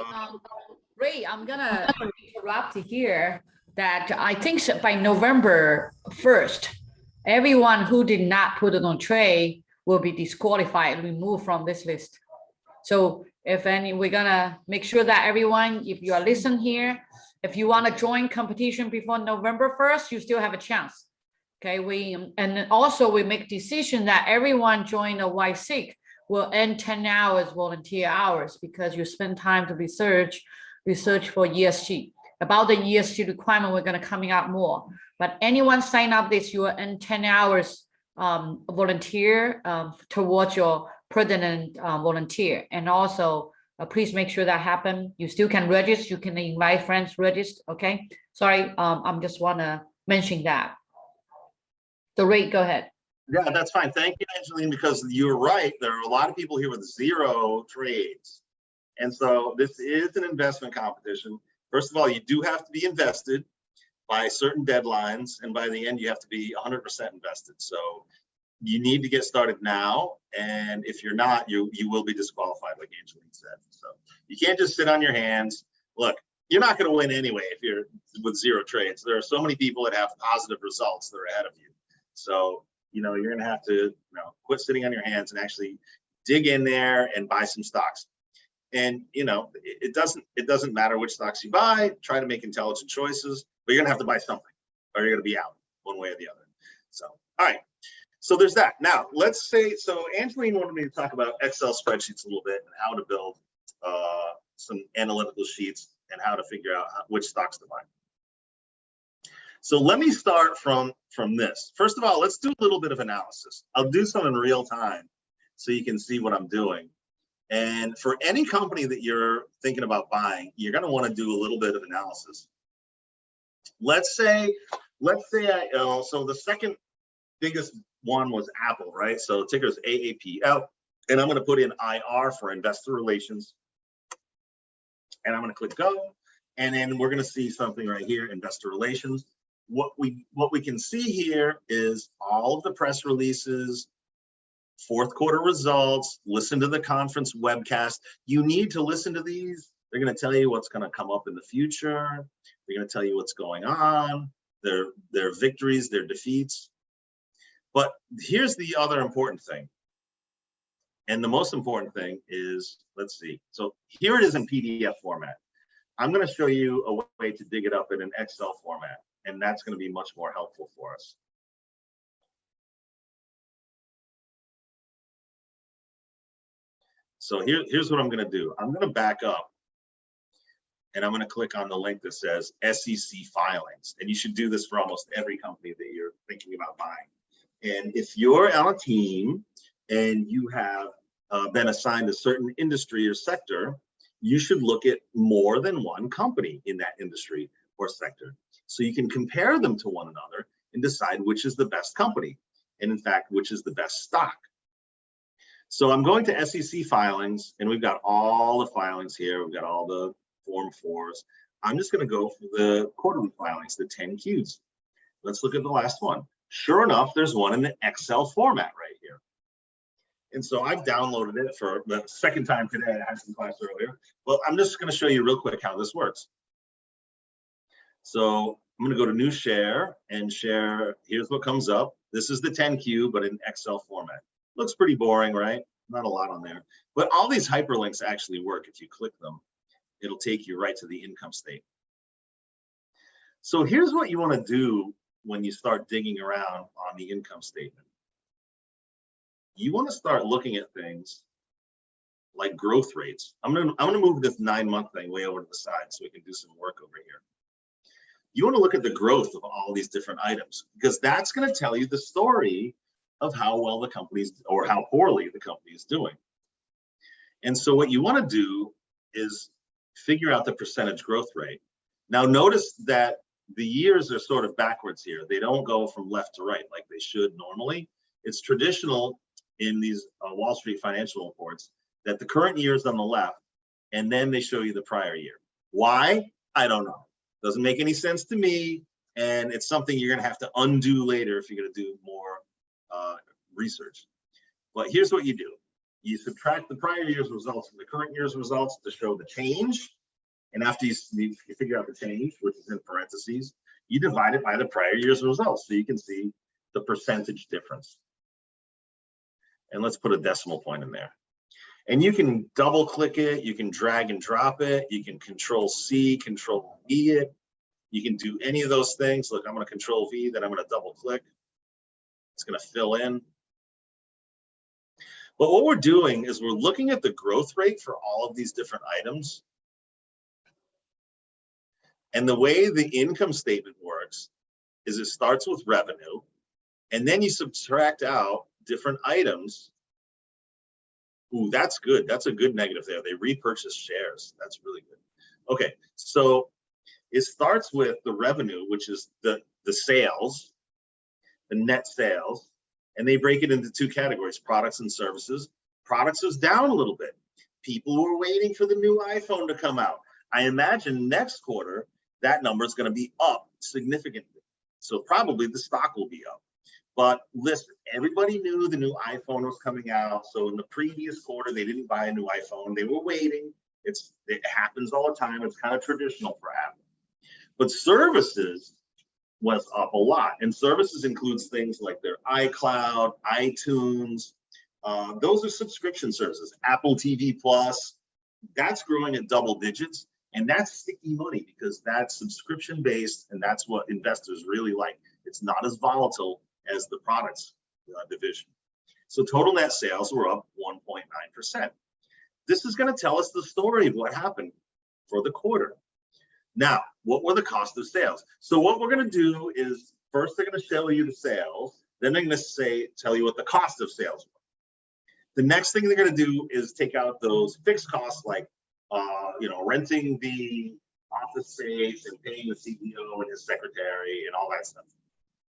Ray, I'm gonna interrupt here that I think by November 1st, everyone who did not put it on trade will be disqualified, removed from this list. So if any, we're gonna make sure that everyone, if you are listening here, if you want to join competition before November 1st, you still have a chance. Okay, and also we make decision that everyone join a YSIC will end 10 hours volunteer hours because you spend time to research for ESG. About the ESG requirement, we're going to coming out more. But anyone sign up this, you will end 10 hours volunteer towards your president volunteer. And also, please make sure that happen. You still can register. You can invite friends register. Okay. Sorry, I'm just want to mention that. So Ray, go ahead. Yeah, that's fine. Thank you, Angeline, because you're right. There are a lot of people here with 0 trades. And so this is an investment competition. First of all, you do have to be invested by certain deadlines. And by the end, you have to be 100% invested. So you need to get started now. And if you're not, you will be disqualified, like Angeline said. So you can't just sit on your hands. Look, you're not going to win anyway if you're with 0 trades. There are so many people that have positive results that are ahead of you. So, you're going to have to, quit sitting on your hands and actually dig in there and buy some stocks. And, it doesn't matter which stocks you buy. Try to make intelligent choices, but you're going to have to buy something or you're going to be out one way or the other. So, all right. So there's that. Now, let's say, so Angeline wanted me to talk about Excel spreadsheets a little bit and how to build some analytical sheets and how to figure out which stocks to buy. So let me start from this. First of all, let's do a little bit of analysis. I'll do some in real time so you can see what I'm doing. And for any company that you're thinking about buying, you're going to want to do a little bit of analysis. Let's say so the second biggest one was Apple, right? So ticker is AAPL, and I'm going to put in IR for investor relations, and I'm going to click go, and then we're going to see something right here, investor relations. What we can see here is all of the press releases, fourth quarter results, listen to the conference webcast. You need to listen to these. They're going to tell you what's going to come up in the future. They're going to tell you what's going on, their victories, their defeats. But here's the other important thing. And the most important thing is, let's see. So here it is in PDF format. I'm going to show you a way to dig it up in an Excel format. And that's going to be much more helpful for us. So here's what I'm going to do. I'm going to back up and I'm going to click on the link that says SEC filings. And you should do this for almost every company that you're thinking about buying. And if you're on a team and you have been assigned a certain industry or sector, you should look at more than one company in that industry or sector. So you can compare them to one another and decide which is the best company. And in fact, which is the best stock. So I'm going to SEC filings, and we've got all the filings here. We've got all the Form 4s. I'm just going to go for the quarterly filings, the 10Qs. Let's look at the last one. Sure enough, there's one in the Excel format right here. And so I've downloaded it for the second time today. I had some class earlier. Well, I'm just going to show you real quick how this works. So I'm going to go to new share and share. Here's what comes up. This is the 10Q, but in Excel format. Looks pretty boring, right? Not a lot on there. But all these hyperlinks actually work. If you click them, it'll take you right to the income statement. So here's what you want to do when you start digging around on the income statement. You want to start looking at things like growth rates. I'm gonna move this 9-month thing way over to the side so we can do some work over here. You want to look at the growth of all these different items because that's going to tell you the story of how well the company's or how poorly the company is doing. And so what you want to do is figure out the percentage growth rate. Now notice that the years are sort of backwards here. They don't go from left to right like they should normally. It's traditional in these Wall Street financial reports that the current year is on the left and then they show you the prior year. Why? I don't know. Doesn't make any sense to me. And it's something you're going to have to undo later if you're going to do more research. But here's what you do. You subtract the prior year's results from the current year's results to show the change. And after you figure out the change, which is in parentheses, you divide it by the prior year's results so you can see the percentage difference. And let's put a decimal point in there. And you can double click it, you can drag and drop it, you can control C, control V it. You can do any of those things. Look, I'm going to control V, then I'm going to double click. It's going to fill in. But what we're doing is we're looking at the growth rate for all of these different items. And the way the income statement works is it starts with revenue, and then you subtract out different items. Ooh, that's good. That's a good negative there. They repurchase shares. That's really good. Okay, so it starts with the revenue, which is the sales, the net sales, and they break it into two categories, products and services. Products was down a little bit. People were waiting for the new iPhone to come out. I imagine next quarter, that number is going to be up significantly. So probably the stock will be up. But listen, everybody knew the new iPhone was coming out. So in the previous quarter, they didn't buy a new iPhone. They were waiting. It happens all the time. It's kind of traditional for Apple. But services was up a lot. And services includes things like their iCloud, iTunes. Those are subscription services. Apple TV Plus, that's growing at double digits. And that's sticky money because that's subscription based, and that's what investors really like. It's not as volatile as the products division. So total net sales were up 1.9%. This is going to tell us the story of what happened for the quarter. Now, what were the cost of sales? So what we're going to do is first they're going to show you the sales, then they're going to tell you what the cost of sales were. The next thing they're going to do is take out those fixed costs like renting the office space and paying the CEO and his secretary and all that stuff.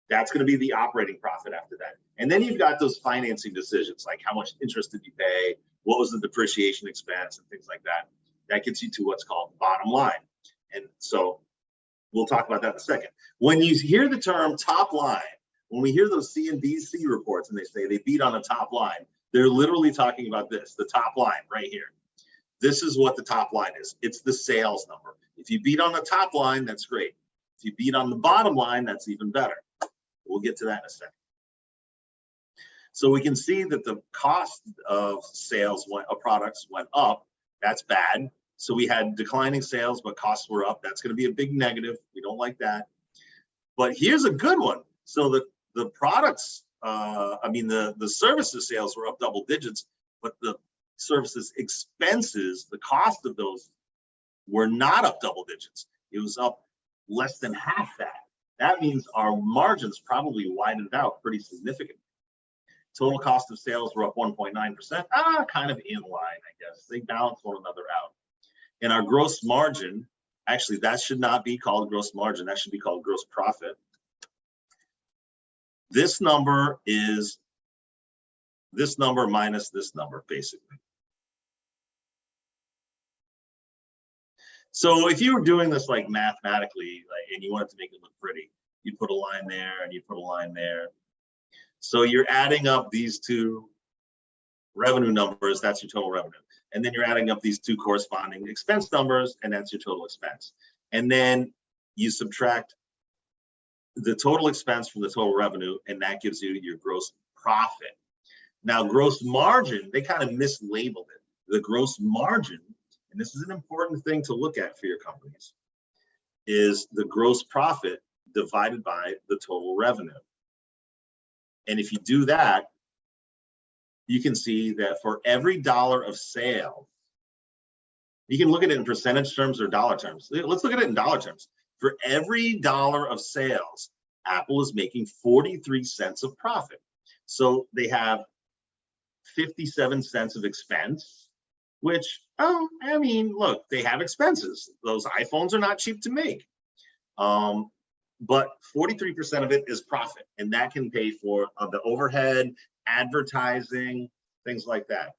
That's going to be the operating profit after that. And then you've got those financing decisions, like how much interest did you pay? What was the depreciation expense and things like that. That gets you to what's called bottom line. And so we'll talk about that in a second. When you hear the term top line, when we hear those CNBC reports and they say they beat on the top line, they're literally talking about this, the top line right here. This is what the top line is. It's the sales number. If you beat on the top line, that's great. If you beat on the bottom line, that's even better. We'll get to that in a second. So we can see that the cost of sales of products went up. That's bad. So we had declining sales, but costs were up. That's going to be a big negative. We don't like that. But here's a good one. So the products, the services sales were up double digits, but the services expenses, the cost of those were not up double digits. It was up less than half that. That means our margins probably widened out pretty significantly. Total cost of sales were up 1.9%, kind of in line, I guess. They balance one another out. And our gross margin, actually, that should not be called gross margin. That should be called gross profit. This number is this number minus this number, basically. So if you were doing this like mathematically, and you wanted to make it look pretty, you'd put a line there and you put a line there. So you're adding up these two revenue numbers, that's your total revenue. And then you're adding up these two corresponding expense numbers, and that's your total expense. And then you subtract the total expense from the total revenue, and that gives you your gross profit. Now, gross margin, they kind of mislabeled it. The gross margin, and this is an important thing to look at for your companies, is the gross profit divided by the total revenue. And if you do that, you can see that for every dollar of sale, you can look at it in percentage terms or dollar terms. Let's look at it in dollar terms. For every dollar of sales, Apple is making 43 cents of profit. So they have 57 cents of expense, which, look, they have expenses. Those iPhones are not cheap to make. But 43% of it is profit, and that can pay for the overhead, advertising, things like that.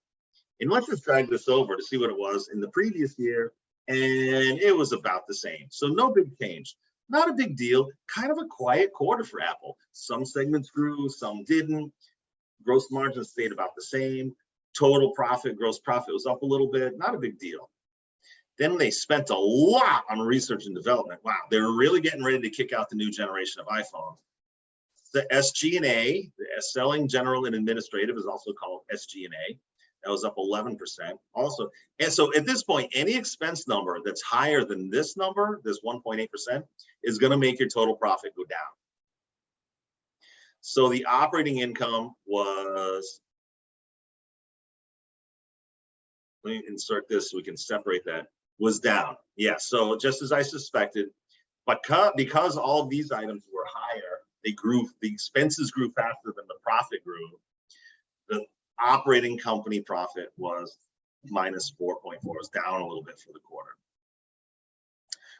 And let's just drag this over to see what it was in the previous year, and it was about the same. So no big change, not a big deal, kind of a quiet quarter for Apple. Some segments grew, some didn't. Gross margin stayed about the same. Total profit, gross profit was up a little bit, not a big deal. Then they spent a lot on research and development. Wow, they're really getting ready to kick out the new generation of iPhones. The SG&A, the selling, general, and administrative, is also called SG&A. That was up 11% also. And so at this point, any expense number that's higher than this number, this 1.8%, is going to make your total profit go down. So the operating income was, let me insert this so we can separate that, was down. Yeah, so just as I suspected, but because all of these items were higher, they grew, the expenses grew faster than the profit grew. The operating company profit was minus 4.4, it was down a little bit for the quarter.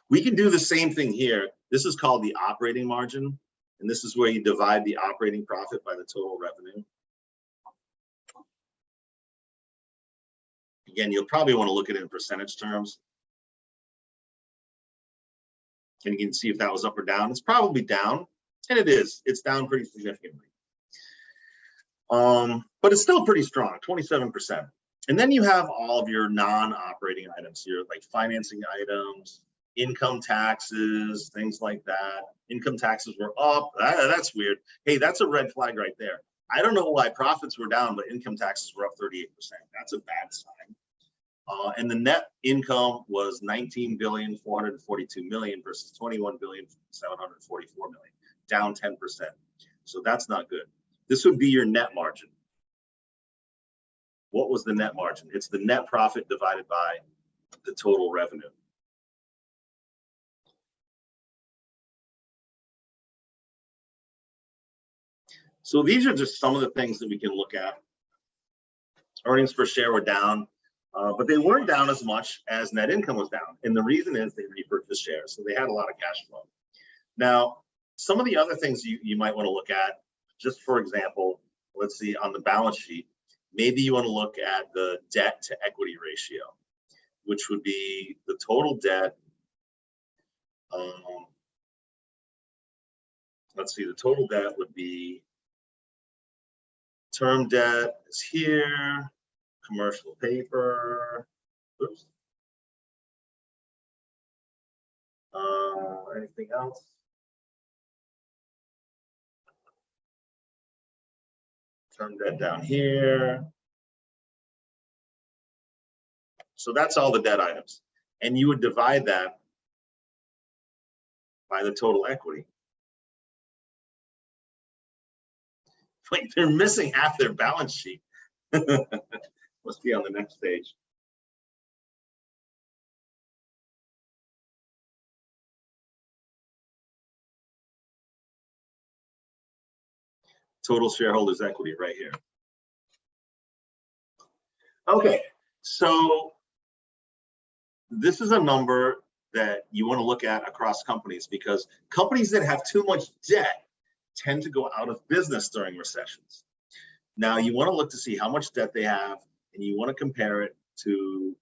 We can do the same thing here. This is called the operating margin, and this is where you divide the operating profit by the total revenue. Again, you'll probably want to look at it in percentage terms. And you can see if that was up or down. It's probably down, and it is. It's down pretty significantly. But it's still pretty strong, 27%. And then you have all of your non-operating items here, like financing items, income taxes, things like that. Income taxes were up. That's weird. Hey, that's a red flag right there. I don't know why profits were down, but income taxes were up 38%. That's a bad sign. And the net income was $19,442,000,000 versus $21,744,000,000, down 10%. So that's not good. This would be your net margin. What was the net margin? It's the net profit divided by the total revenue. So these are just some of the things that we can look at. Earnings per share were down, but they weren't down as much as net income was down. And the reason is they repurchased shares, so they had a lot of cash flow. Now, some of the other things you might want to look at, just for example, let's see on the balance sheet, maybe you want to look at the debt to equity ratio, which would be the total debt. Let's see, the total debt would be term debt is here, commercial paper, oops. Anything else? Term debt down here. So that's all the debt items. And you would divide that by the total equity. Wait, they're missing half their balance sheet. Must be on the next page. Total shareholders' equity right here. Okay, so this is a number that you want to look at across companies, because companies that have too much debt tend to go out of business during recessions. Now you want to look to see how much debt they have, and you want to compare it to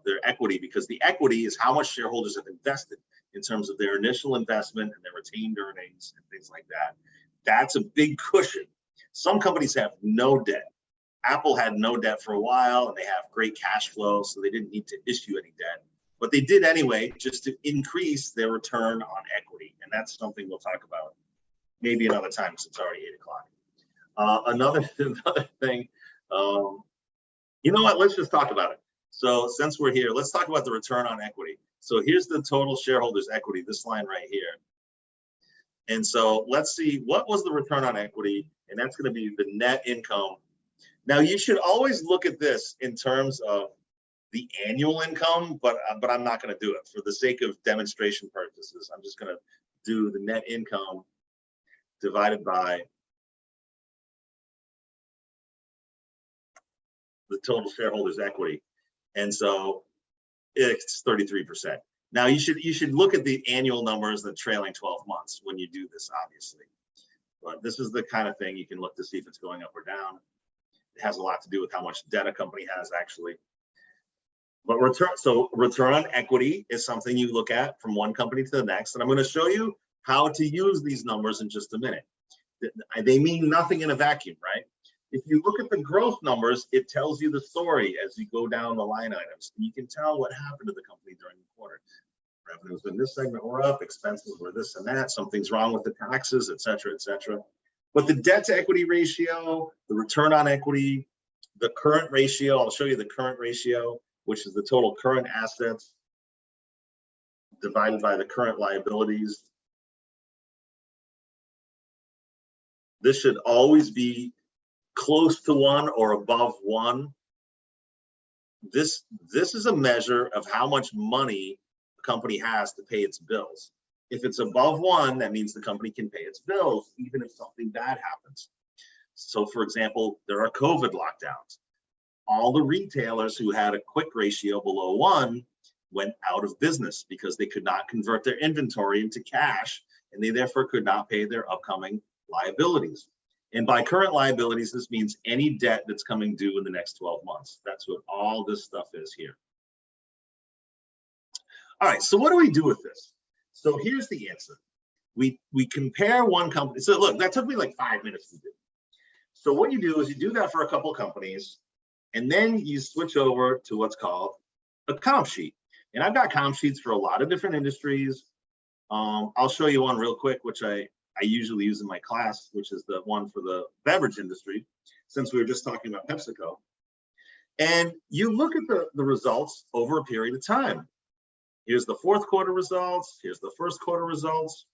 their equity, because the equity is how much shareholders have invested in terms of their initial investment and their retained earnings and things like that. That's a big cushion. Some companies have no debt. Apple had no debt for a while, and they have great cash flow, so they didn't need to issue any debt. But they did anyway, just to increase their return on equity. And that's something we'll talk about maybe another time, since it's already 8 o'clock. Another thing, you know what, let's just talk about it. So since we're here, let's talk about the return on equity. So here's the total shareholders' equity, this line right here. And so let's see, what was the return on equity? And that's going to be the net income. Now you should always look at this in terms of the annual income, but I'm not going to do it for the sake of demonstration purposes. I'm just going to do the net income divided by the total shareholders' equity. And so it's 33%. Now you should look at the annual numbers, the trailing 12 months when you do this, obviously. But this is the kind of thing you can look to see if it's going up or down. It has a lot to do with how much debt a company has, actually. But return on equity is something you look at from one company to the next. And I'm going to show you how to use these numbers in just a minute. They mean nothing in a vacuum, right? If you look at the growth numbers, it tells you the story as you go down the line items. And you can tell what happened to the company during the quarter. Revenues in this segment were up, expenses were this and that, something's wrong with the taxes, et cetera, et cetera. But the debt to equity ratio, the return on equity, the current ratio, I'll show you the current ratio, which is the total current assets divided by the current liabilities. This should always be close to 1 or above 1. This is a measure of how much money a company has to pay its bills. If it's above 1, that means the company can pay its bills, even if something bad happens. So for example, there are COVID lockdowns. All the retailers who had a quick ratio below 1 went out of business because they could not convert their inventory into cash, and they therefore could not pay their upcoming liabilities. And by current liabilities, this means any debt that's coming due in the next 12 months. That's what all this stuff is here. All right, so what do we do with this? So here's the answer. We compare one company. So look, that took me like 5 minutes to do. So what you do is you do that for a couple of companies, and then you switch over to what's called a comp sheet. And I've got comp sheets for a lot of different industries. I'll show you one real quick, which I usually use in my class, which is the one for the beverage industry, since we were just talking about PepsiCo. And you look at the results over a period of time. Here's the fourth quarter results. Here's the first quarter results.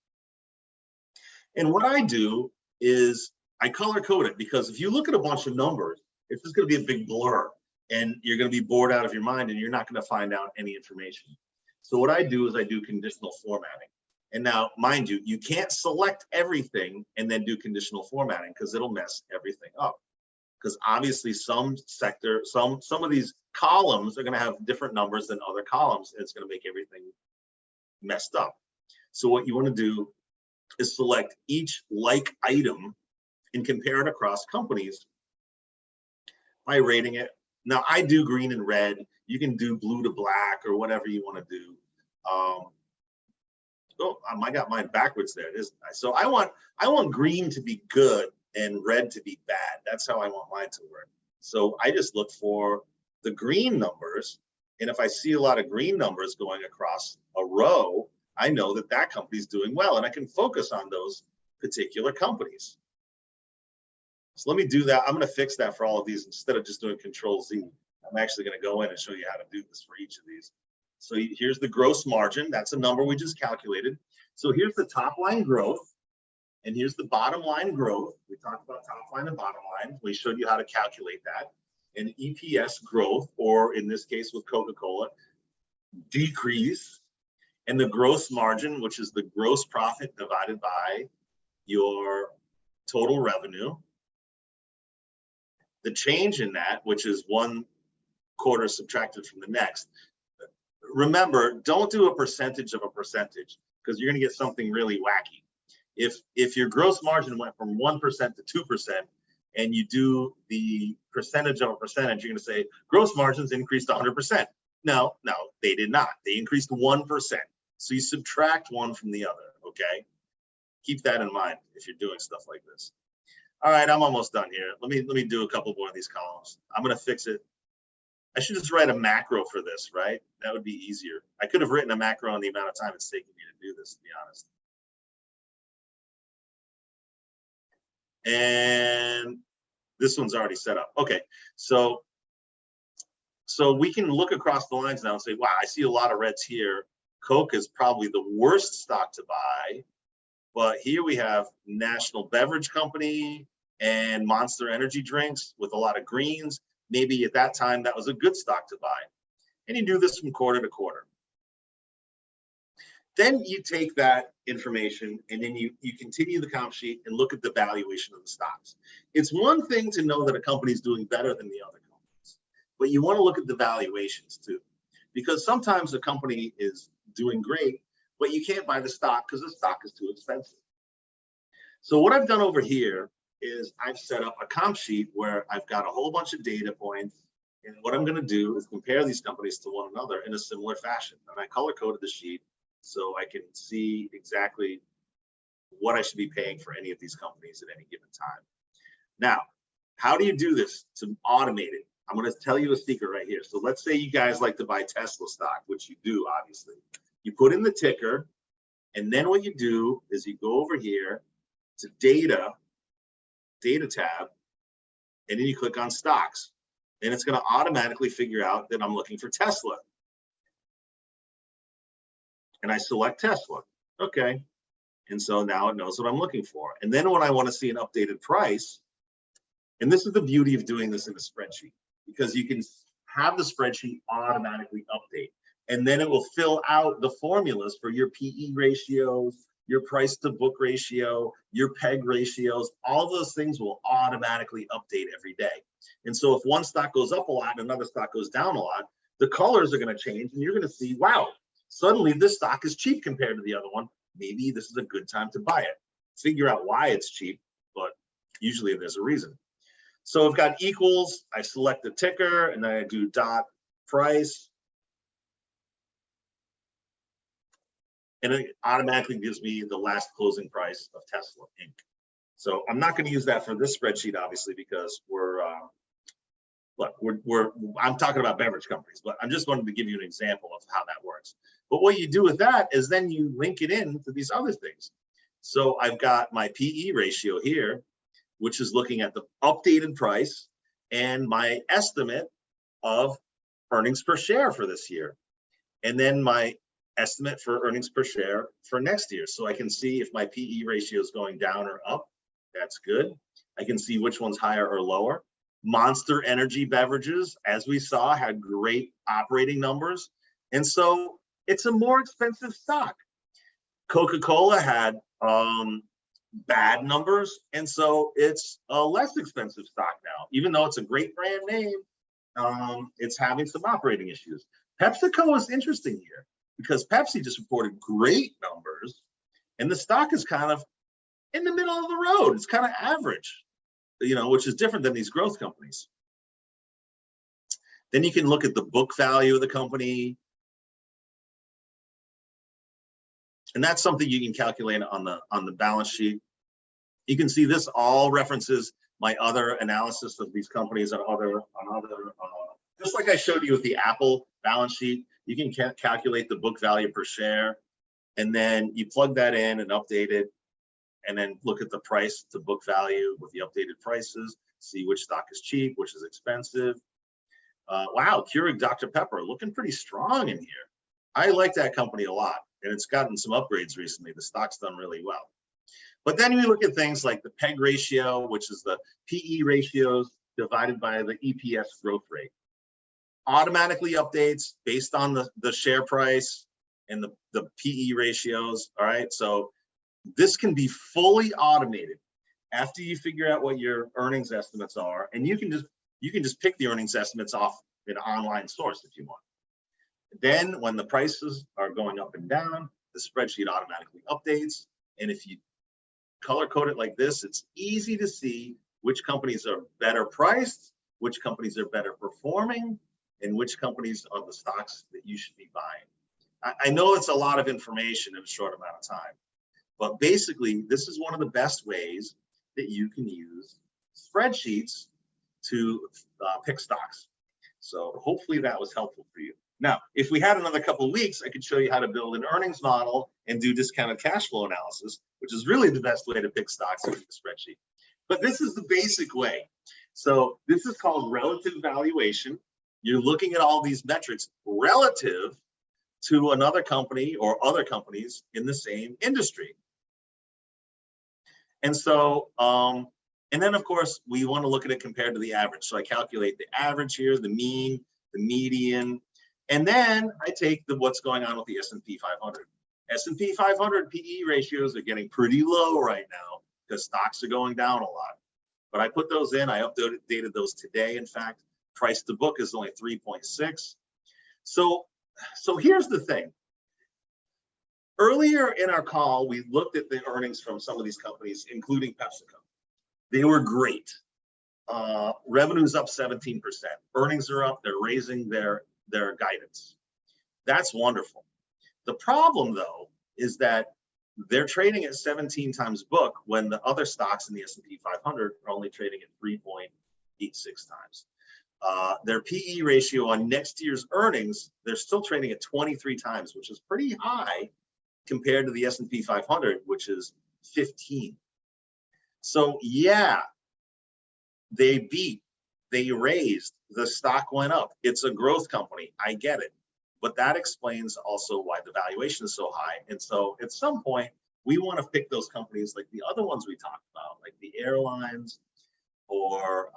And what I do is I color code it, because if you look at a bunch of numbers, it's just going to be a big blur, and you're going to be bored out of your mind, and you're not going to find out any information. So what I do is I do conditional formatting. And now, mind you, you can't select everything and then do conditional formatting, because it'll mess everything up. Because obviously some of these columns are going to have different numbers than other columns, and it's going to make everything messed up. So what you want to do is select each like item and compare it across companies by rating it. Now I do green and red. You can do blue to black or whatever you want to do. Oh, I got mine backwards there. So I want green to be good and red to be bad. That's how I want mine to work. So I just look for the green numbers, and if I see a lot of green numbers going across a row, I know that that company's doing well, and I can focus on those particular companies. So let me do that. I'm going to fix that for all of these instead of just doing Control Z. I'm actually going to go in and show you how to do this for each of these. So here's the gross margin. That's a number we just calculated. So here's the top line growth, and here's the bottom line growth. We talked about top line and bottom line. We showed you how to calculate that. And EPS growth, or in this case with Coca-Cola, decrease. And the gross margin, which is the gross profit divided by your total revenue. The change in that, which is 1 quarter subtracted from the next. Remember, don't do a percentage of a percentage, because you're going to get something really wacky. If your gross margin went from 1% to 2%, and you do the percentage of a percentage, you're going to say gross margins increased 100%. No, they did not. They increased 1%. So you subtract one from the other. Okay, keep that in mind if you're doing stuff like this. All right, I'm almost done here. Let me do a couple more of these columns. I'm going to fix it. I should just write a macro for this, right? That would be easier. I could have written a macro on the amount of time it's taking me to do this, to be honest. And this one's already set up. Okay, so we can look across the lines now and say, wow, I see a lot of reds here. Coke is probably the worst stock to buy, but here we have National Beverage Company and Monster Energy drinks with a lot of greens. Maybe at that time that was a good stock to buy. And you do this from quarter to quarter. Then you take that information and then you continue the comp sheet and look at the valuation of the stocks. It's one thing to know that a company is doing better than the other companies, but you want to look at the valuations too, because sometimes a company is doing great, but you can't buy the stock because the stock is too expensive. So what I've done over here is I've set up a comp sheet where I've got a whole bunch of data points, and what I'm going to do is compare these companies to one another in a similar fashion. And I color coded the sheet so I can see exactly what I should be paying for any of these companies at any given time. Now, How do you do this to automate it? I'm going to tell you a secret right here. So let's say you guys like to buy Tesla stock, which you do, obviously. You put in the ticker, and then what you do is you go over here to data tab, and then you click on stocks. And it's going to automatically figure out that I'm looking for Tesla. And I select Tesla. Okay. And so now it knows what I'm looking for. And then when I want to see an updated price, and this is the beauty of doing this in a spreadsheet, because you can have the spreadsheet automatically update. And then it will fill out the formulas for your PE ratios, your price to book ratio, your PEG ratios. All those things will automatically update every day. And so if one stock goes up a lot and another stock goes down a lot, the colors are going to change, and you're going to see, wow, suddenly this stock is cheap compared to the other one. Maybe this is a good time to buy it. Figure out why it's cheap, but usually there's a reason. So I've got equals, I select the ticker, and then I do dot price. And it automatically gives me the last closing price of Tesla Inc. So I'm not going to use that for this spreadsheet, obviously, because I'm talking about beverage companies, but I'm just wanting to give you an example of how that works. But what you do with that is then you link it in to these other things. So I've got my PE ratio here, which is looking at the updated price and my estimate of earnings per share for this year. And then my estimate for earnings per share for next year. So I can see if my PE ratio is going down or up. That's good. I can see which one's higher or lower. Monster Energy beverages, as we saw, had great operating numbers. And so it's a more expensive stock. Coca-Cola had bad numbers, and so it's a less expensive stock now. Even though it's a great brand name, it's having some operating issues. PepsiCo is interesting here because Pepsi just reported great numbers, and the stock is kind of in the middle of the road. It's kind of average, which is different than these growth companies. Then you can look at the book value of the company. And that's something you can calculate on the balance sheet. You can see this all references my other analysis of these companies on other just like I showed you with the Apple balance sheet, you can calculate the book value per share, and then you plug that in and update it, and then look at the price to book value with the updated prices, see which stock is cheap, which is expensive. Wow, Keurig Dr. Pepper looking pretty strong in here. I like that company a lot, and it's gotten some upgrades recently. The stock's done really well. But then we look at things like the PEG ratio, which is the PE ratios divided by the EPS growth rate. Automatically updates based on the share price and the PE ratios. All right, so this can be fully automated after you figure out what your earnings estimates are, and you can just pick the earnings estimates off an online source if you want. Then when the prices are going up and down, the spreadsheet automatically updates. And if you color code it like this, it's easy to see which companies are better priced, which companies are better performing, and which companies are the stocks that you should be buying. I know it's a lot of information in a short amount of time, but basically this is one of the best ways that you can use spreadsheets to pick stocks. So hopefully that was helpful for you. Now, if we had another couple of weeks, I could show you how to build an earnings model and do discounted cash flow analysis, which is really the best way to pick stocks using the spreadsheet. But this is the basic way. So this is called relative valuation. You're looking at all these metrics relative to another company or other companies in the same industry. And so, and then of course, we want to look at it compared to the average. So I calculate the average here, the mean, the median, and then I take what's going on with the S&P 500. S&P 500 PE ratios are getting pretty low right now because stocks are going down a lot. But I put those in, I updated those today. In fact, price to book is only 3.6. So here's the thing. Earlier in our call, we looked at the earnings from some of these companies, including PepsiCo. They were great. Revenue's up 17%. Earnings are up. They're raising their guidance. That's wonderful. The problem, though, is that they're trading at 17 times book when the other stocks in the S&P 500 are only trading at beat 6 times. Their PE ratio on next year's earnings, they're still trading at 23 times, which is pretty high compared to the S&P 500, which is 15. So yeah, they beat, they raised, the stock went up. It's a growth company, I get it. But that explains also why the valuation is so high. And so at some point, we want to pick those companies like the other ones we talked about, like the airlines, or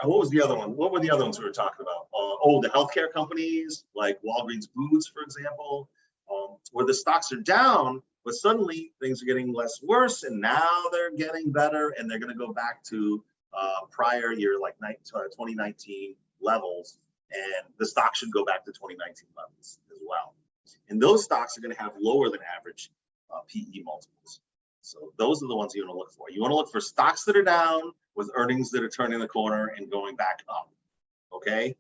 what was the other one? What were the other ones we were talking about? The healthcare companies like Walgreens Boots, for example, where the stocks are down, but suddenly things are getting less worse, and now they're getting better, and they're going to go back to prior year, like 2019 levels, and the stock should go back to 2019 levels as well. And those stocks are going to have lower than average PE multiples. So those are the ones you want to look for. You want to look for stocks that are down with earnings that are turning the corner and going back up. Okay.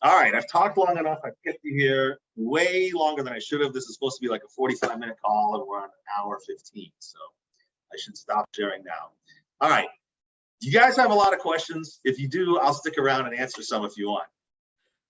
All right. I've talked long enough. I've kept you here way longer than I should have. This is supposed to be like a 45-minute call, and we're on an hour 15. So I should stop sharing now. All right. You guys have a lot of questions. If you do, I'll stick around and answer some if you want.